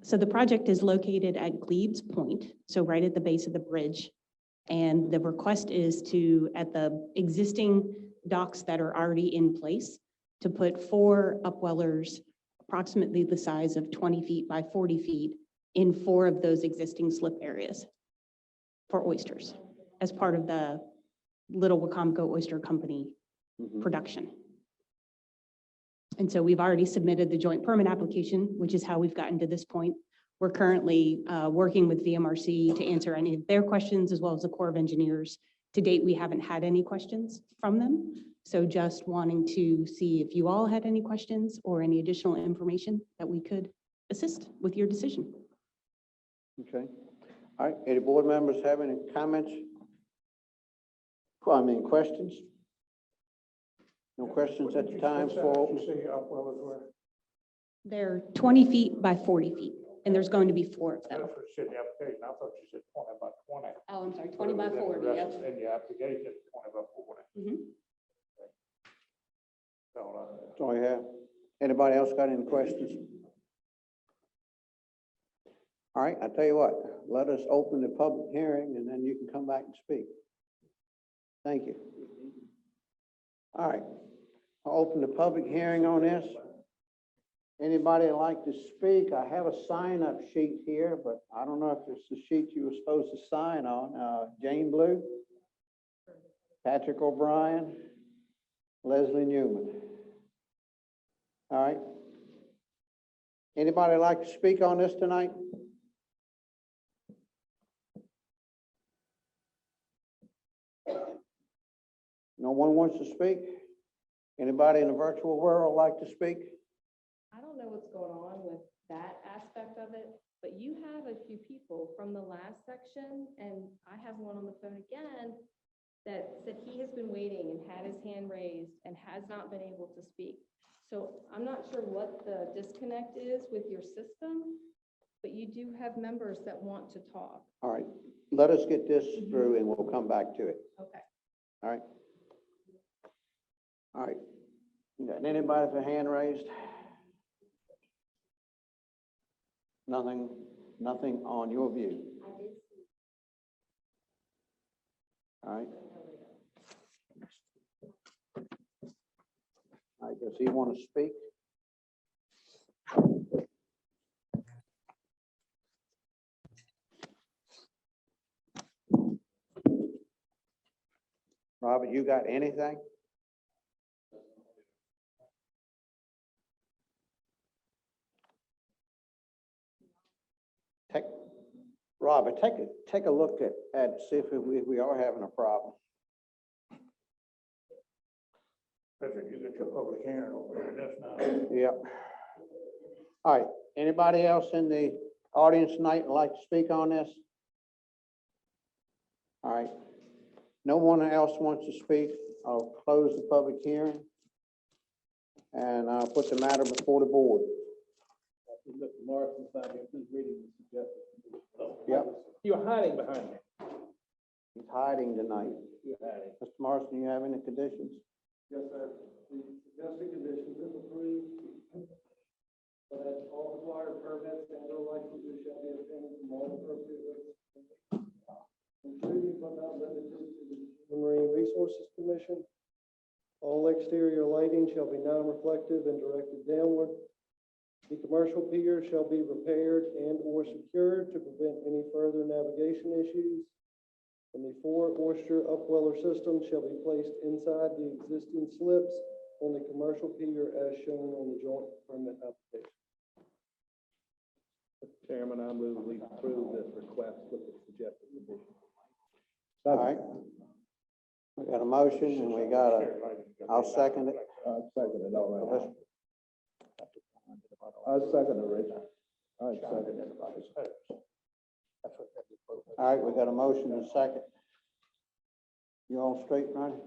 S17: So the project is located at Glebes Point, so right at the base of the bridge. And the request is to, at the existing docks that are already in place, to put 4 upwellers approximately the size of 20 feet by 40 feet in 4 of those existing slip areas for oysters as part of the Little Wacomico Oyster Company production. And so we've already submitted the joint permit application, which is how we've gotten to this point. We're currently working with VMRC to answer any of their questions as well as the Corps of Engineers. To date, we haven't had any questions from them. So just wanting to see if you all had any questions or any additional information that we could assist with your decision.
S1: Okay. All right, any board members have any comments? Questions? No questions at the time for,
S17: They're 20 feet by 40 feet, and there's going to be 4 of them.
S7: That's what it said in the application. I thought you said 20 by 20.
S17: Oh, I'm sorry, 20 by 40,
S7: That's
S17: yep.
S7: in your application, 20 by 40.
S17: Mhm.
S7: That's all I have.
S1: that's all I have. Anybody else got any questions? All right, I tell you what, let us open the public hearing and then you can come back and speak. Thank you. All right, I'll open the public hearing on this. Anybody that'd like to speak? I have a sign-up sheet here, but I don't know if it's the sheet you were supposed to sign on. Jane Blue, Patrick O'Brien, Leslie Newman. All right. Anybody like to speak on this tonight? No one wants to speak? Anybody in the virtual world like to speak?
S17: I don't know what's going on with that aspect of it, but you have a few people from the last section, and I have one on the phone again that said he has been waiting and had his hand raised and has not been able to speak. So I'm not sure what the disconnect is with your system, but you do have members that want to talk.
S1: All right, let us get this through and we'll come back to it.
S17: Okay.
S1: All right. All right. You got anybody with a hand raised? Nothing on your view. All right. All right, does he want to speak? Robert, you got anything? Robert, take a look at see if we are having a problem.
S7: Patrick, you got your public hearing over there, that's not.
S1: Yep. All right, anybody else in the audience tonight would like to speak on this? All right, no one else wants to speak. I'll close the public hearing. And I'll put the matter before the board.
S4: Mr. Morrison's not here, who's reading the suggested.
S1: Yep,
S4: You're hiding behind me.
S1: he's hiding tonight.
S4: You're hiding.
S1: Mr. Morrison, you have any conditions?
S2: Yes, sir. The suggested conditions, if approved, that all required permits and or licenses shall be obtained from all appropriate registrations, including but not limited to the Marine Resources Commission. All exterior lighting shall be non-reflective and directed downward. The commercial pier shall be repaired and or secured to prevent any further navigation issues. And the 4 oyster upweller systems shall be placed inside the existing slips on the commercial pier as shown on the joint permit application.
S4: Mr. Chairman, I move we approve this request with the suggested conditions.
S1: All right. We got a motion and we got I'll second it.
S4: I'll second it, all right. I second it, Rich. I second it.
S1: All right, we got a motion and a second. You all straight, Ronnie?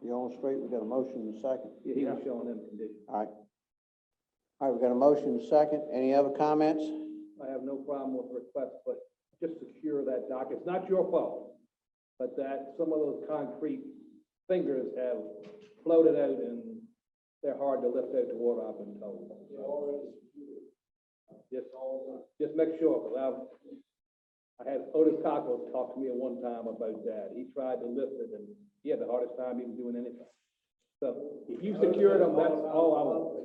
S1: You on straight? We got a motion and a second.
S4: Yeah, he was showing them conditions.
S1: All right. All right, we got a motion and a second. Any other comments?
S4: I have no problem with the request, but just secure that dock. It's not your fault, but that some of those concrete fingers have floated out and they're hard to lift out the water, I've been told. Just make sure, because I had Otis Cockle talk to me at one time about that. He tried to lift it and he had the hardest time even doing anything. So if you secure them, that's all I want.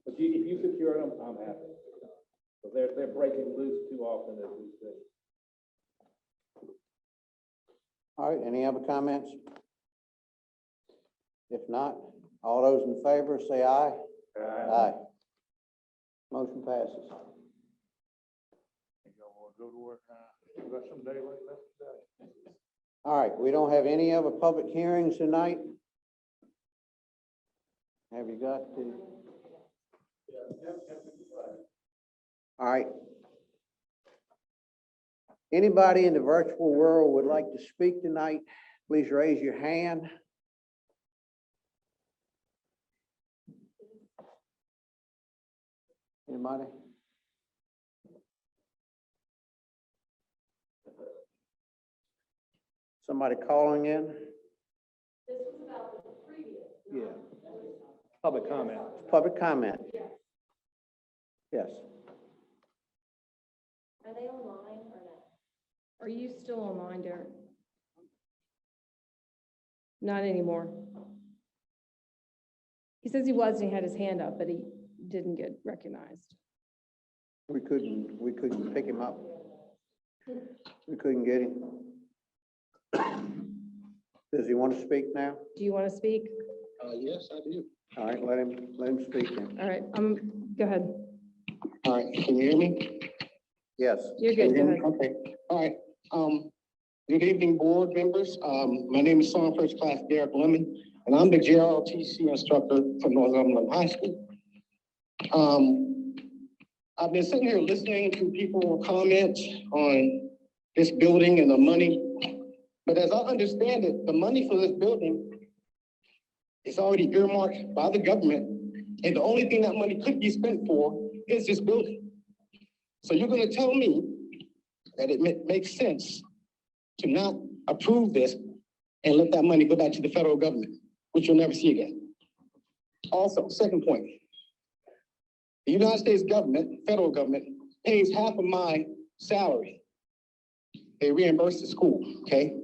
S4: But if you secure them, I'm happy. So they're breaking loose too often as we say.
S1: All right, any other comments? If not, all those in favor say aye. Aye. Motion passes.
S7: Y'all wanna go to work now? You got some daylight left today.
S1: All right, we don't have any other public hearings tonight. Have you got the? All right. Anybody in the virtual world would like to speak tonight, please raise your hand. Anybody? Somebody calling in?
S4: Yeah. Public comment.
S1: Public comment? Yes.
S17: Are they online or not? Are you still online, Derek? Not anymore. He says he was and he had his hand up, but he didn't get recognized.
S1: We couldn't pick him up. We couldn't get him. Does he want to speak now?
S17: Do you want to speak?
S16: Yes, I do.
S1: All right, let him speak then.
S17: All right, go ahead.
S16: All right, can you hear me?
S1: Yes.
S17: You're good, go ahead.
S16: Okay, all right. Good evening, board members. My name is Song First Class Derek Lemon, and I'm the JROTC instructor from Northumberland High School. I've been sitting here listening to people comment on this building and the money, but as I understand it, the money for this building is already earmarked by the government, and the only thing that money could be spent for is this building. So you're gonna tell me that it makes sense to not approve this and let that money go back to the federal government, which you'll never see again. Also, second point, the United States government, federal government, pays half of my salary. They reimburse the school, okay?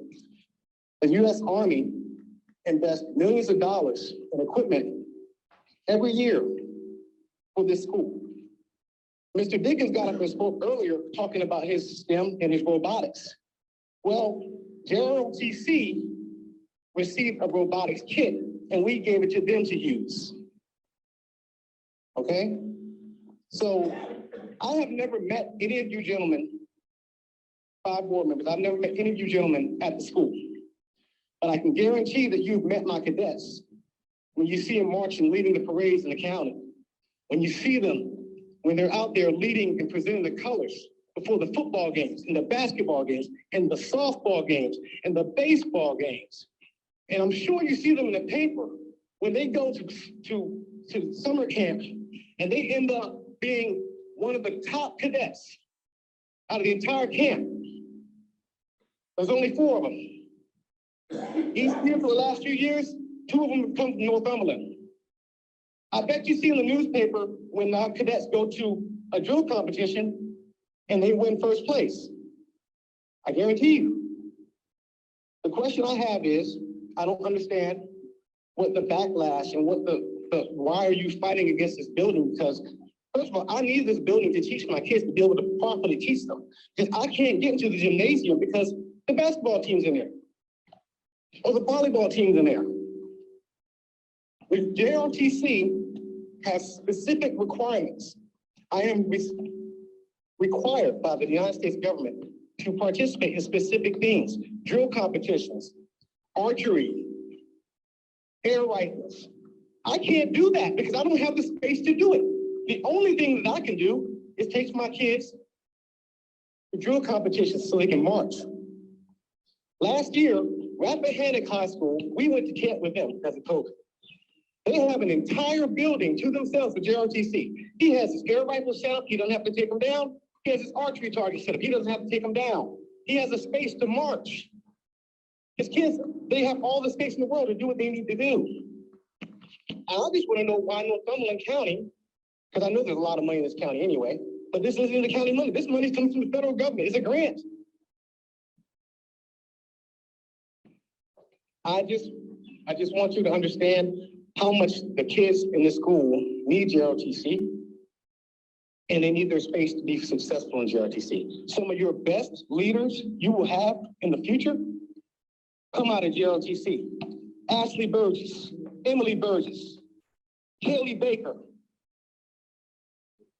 S16: The US Army invests millions of dollars in equipment every year for this school. Mr. Dickens got up and spoke earlier talking about his STEM and his robotics. Well, JROTC received a robotics kit and we gave it to them to use. Okay? So I have never met any of you gentlemen, 5 board members, I've never met any of you gentlemen at the school. But I can guarantee that you've met my cadets when you see them marching, leading the parades in the county. When you see them, when they're out there leading and presenting the colors before the football games and the basketball games and the softball games and the baseball games. And I'm sure you see them in the paper when they go to summer camp and they end up being one of the top cadets out of the entire camp. There's only 4 of them. Each year for the last few years, 2 of them have come from Northumberland. I bet you see in the newspaper when our cadets go to a drill competition and they win first place. I guarantee you. The question I have is, I don't understand what the backlash and what why are you fighting against this building? Because first of all, I need this building to teach my kids to be able to properly teach them. Because I can't get into the gymnasium because the basketball team's in there. Or the volleyball team's in there. The JROTC has specific requirements. I am required by the United States government to participate in specific things, drill competitions, archery, air rifles. I can't do that because I don't have the space to do it. The only thing that I can do is take my kids to drill competitions so they can march. Last year,
S19: Rappahannock High School, we went to camp with them because of COVID. They have an entire building to themselves for JRTC. He has his air rifle set up, he doesn't have to take them down. He has his archery target set up, he doesn't have to take them down. He has a space to march. His kids, they have all the space in the world to do what they need to do. I just want to know why Northumberland County, because I know there's a lot of money in this county anyway, but this isn't the county money. This money comes from the federal government. It's a grant. I just want you to understand how much the kids in this school need JRTC, and they need their space to be successful in JRTC. Some of your best leaders you will have in the future come out of JRTC. Ashley Burgess, Emily Burgess, Haley Baker.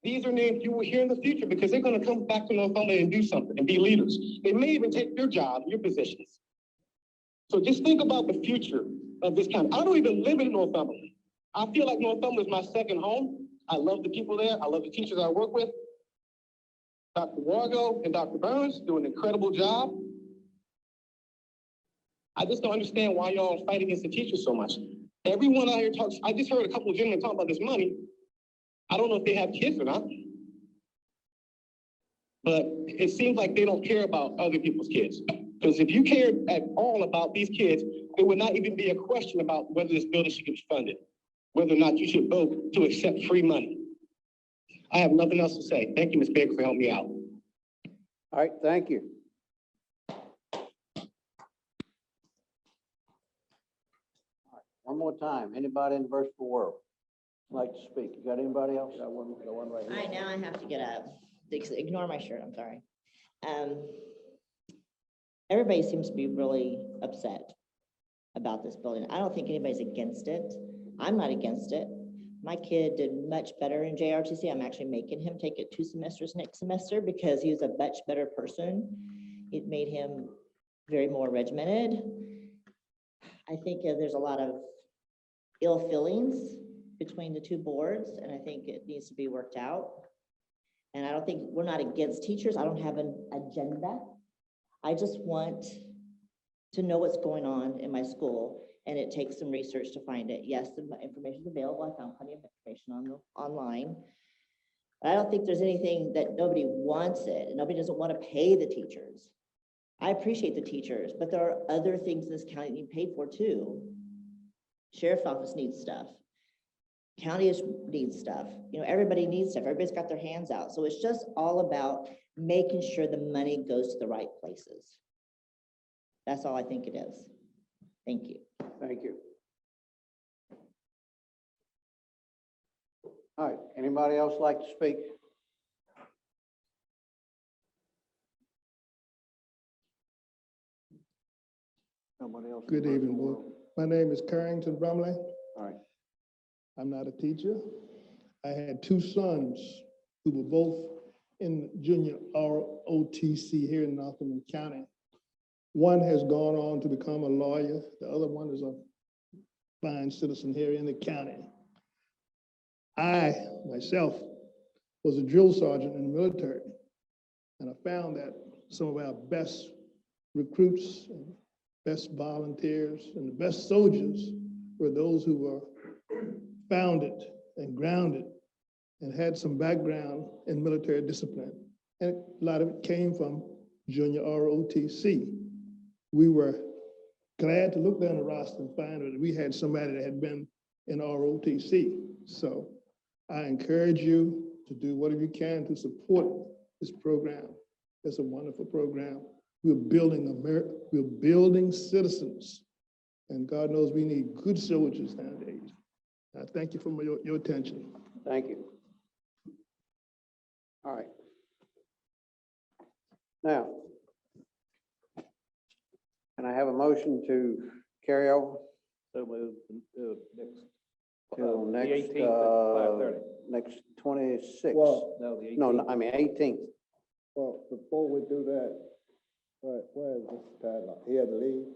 S19: These are names you will hear in the future because they're going to come back to Northumberland and do something and be leaders. They may even take your job, your positions. So just think about the future of this county. I don't even live in Northumberland. I feel like Northumberland is my second home. I love the people there. I love the teachers I work with. Dr. Wargo and Dr. Burns do an incredible job. I just don't understand why y'all fight against the teachers so much. Everyone out here talks, I just heard a couple of gentlemen talk about this money. I don't know if they have kids or not. But it seems like they don't care about other people's kids. Because if you cared at all about these kids, there would not even be a question about whether this building should be funded, whether or not you should vote to accept free money. I have nothing else to say. Thank you, Ms. Baker, for helping me out.
S1: All right, thank you. All right, one more time, anybody in the virtual world like to speak? You got anybody else? Got one right here.
S6: All right, now I have to get up. Ignore my shirt, I'm sorry. Everybody seems to be really upset about this building. I don't think anybody's against it. I'm not against it. My kid did much better in JRTC. I'm actually making him take it 2 semesters next semester because he's a much better person. It made him very more regimented. I think there's a lot of ill feelings between the 2 boards, and I think it needs to be worked out. And I don't think, we're not against teachers. I don't have an agenda. I just want to know what's going on in my school, and it takes some research to find it. Yes, the information is available. I found plenty of information online. I don't think there's anything that nobody wants it, and nobody doesn't want to pay the teachers. I appreciate the teachers, but there are other things in this county that need paid for too. Sheriff's office needs stuff. County needs stuff. You know, everybody needs stuff. Everybody's got their hands out. So it's just all about making sure the money goes to the right places. That's all I think it is. Thank you.
S1: Thank you. All right, anybody else like to speak? Nobody else?
S8: Good evening, Board. My name is Carrington Brumley.
S1: All right.
S8: I'm not a teacher. I had 2 sons who were both in junior ROTC here in Northumberland County. One has gone on to become a lawyer. The other one is a fine citizen here in the county. I, myself, was a drill sergeant in the military, and I found that some of our best recruits, and best volunteers, and the best soldiers were those who were founded and grounded and had some background in military discipline. And a lot of it came from junior ROTC. We were glad to look down the roster and find that we had somebody that had been in ROTC. So I encourage you to do whatever you can to support this program. It's a wonderful program. We're building we're building citizens. And God knows we need good soldiers nowadays. Thank you for your attention.
S1: Thank you. All right. Now, can I have a motion to carry over?
S4: So moved next.
S1: Till
S4: The
S1: next,
S4: 18th at 5:30.
S1: next 26th.
S8: Well,
S4: No, the 18th.
S1: No, I mean 18th.
S2: Well, before we do that, where is Mr. Tadlock? He had to leave?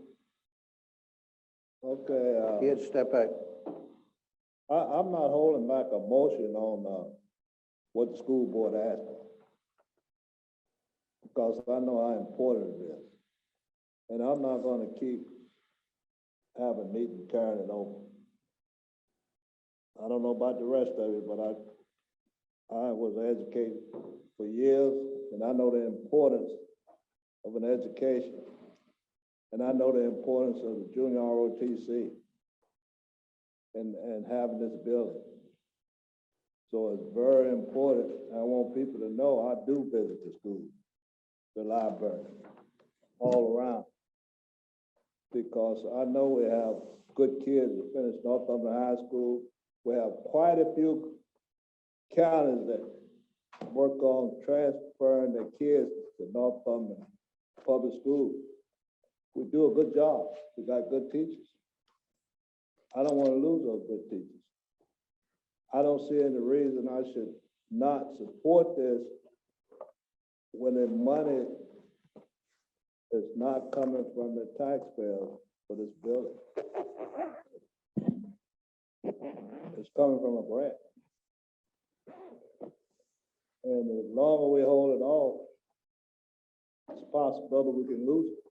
S2: Okay.
S1: He had to step back.
S2: I'm not holding back a motion on, what the school board asked for. Because I know how important it is. And I'm not gonna keep have a meeting, carrying it over. I don't know about the rest of it, but I was educated for years, and I know the importance of an education. And I know the importance of the junior ROTC and having this building. So it's very important. I want people to know I do visit the school, the library, all around. Because I know we have good kids that finish Northumberland High School. We have quite a few counties that work on transferring their kids to Northumberland Public Schools. We do a good job. We got good teachers. I don't want to lose those good teachers. I don't see any reason I should not support this when the money is not coming from the taxpayers for this building. It's coming from a grant. And the longer we hold it off, it's possible we can lose it.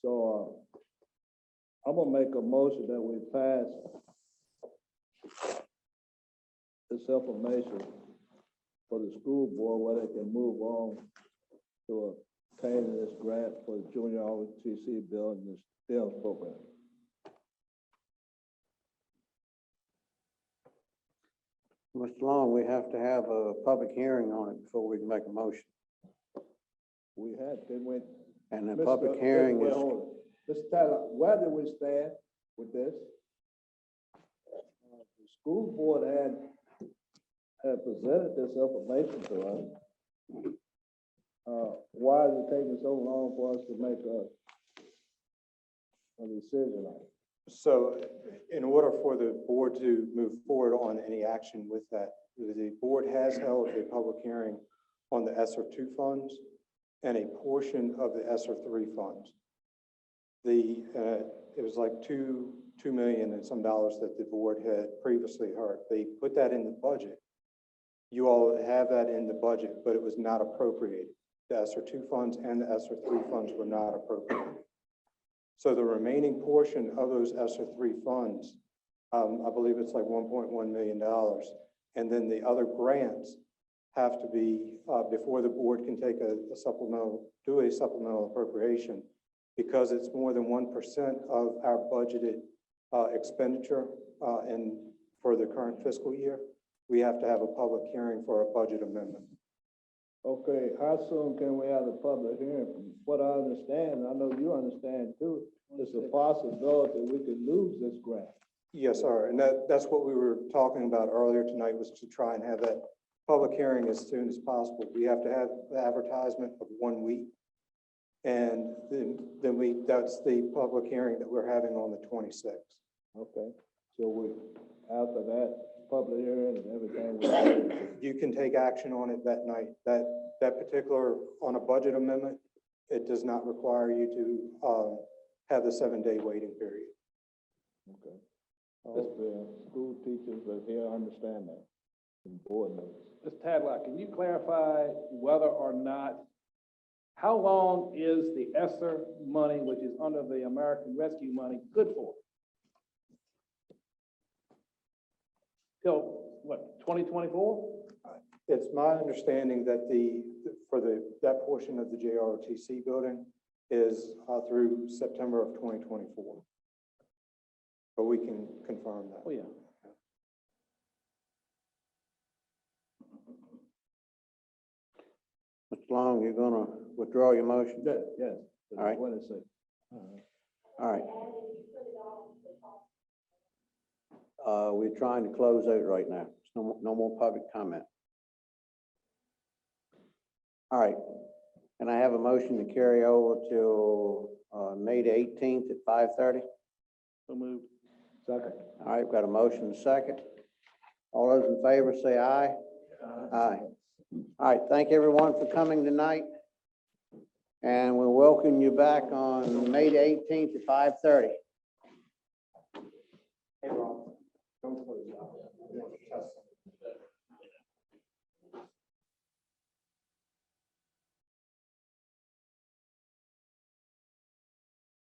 S2: So I'm gonna make a motion that we pass this information for the school board where they can move on to obtaining this grant for the junior ROTC building, this STEM program.
S1: Mr. Long, we have to have a public hearing on it before we can make a motion.
S2: We had, then went.
S1: And the public hearing is,
S2: Mr. Tyler, where do we stand with this? The school board had presented this information to us. Why is it taking so long for us to make a decision on it?
S3: So in order for the board to move forward on any action with that, the board has held a public hearing on the ESSER 2 funds and a portion of the ESSER 3 funds. It was like $2 million and some dollars that the board had previously heard. They put that in the budget. You all have that in the budget, but it was not appropriated. The ESSER 2 funds and the ESSER 3 funds were not appropriated. So the remaining portion of those ESSER 3 funds, I believe it's like $1.1 million. And then the other grants have to be, before the board can take a supplemental appropriation, because it's more than 1% of our budgeted expenditure for the current fiscal year, we have to have a public hearing for a budget amendment.
S2: Okay, how soon can we have a public hearing? From what I understand, I know you understand too, it's a possibility we could lose this grant.
S3: Yes, sir. And that's what we were talking about earlier tonight, was to try and have that public hearing as soon as possible. We have to have the advertisement of 1 week. And then that's the public hearing that we're having on the 26th.
S2: Okay, so after that public hearing and everything.
S3: You can take action on it that night. That particular, on a budget amendment, it does not require you to have the 7-day waiting period.
S2: Okay. I hope the school teachers that here understand that. And board members.
S4: Ms. Tadlock, can you clarify whether or not, how long is the ESSER money, which is under the American Rescue money, good for? Till what, 2024?
S3: It's my understanding that that portion of the JROTC building is through September of 2024. But we can confirm that.
S4: Oh, yeah.
S1: Mr. Long, you're gonna withdraw your motion?
S2: Yes.
S1: All right.
S2: What is it?
S1: All right. We're trying to close out right now. There's no more public comment. All right. Can I have a motion to carry over till May the 18th at 5:30?
S4: So moved.
S2: Second.
S1: All right, we've got a motion and a second. All those in favor say aye. Aye. All right, thank everyone for coming tonight. And we'll welcome you back on May the 18th at 5:30.
S3: Hey, Ron, don't close out.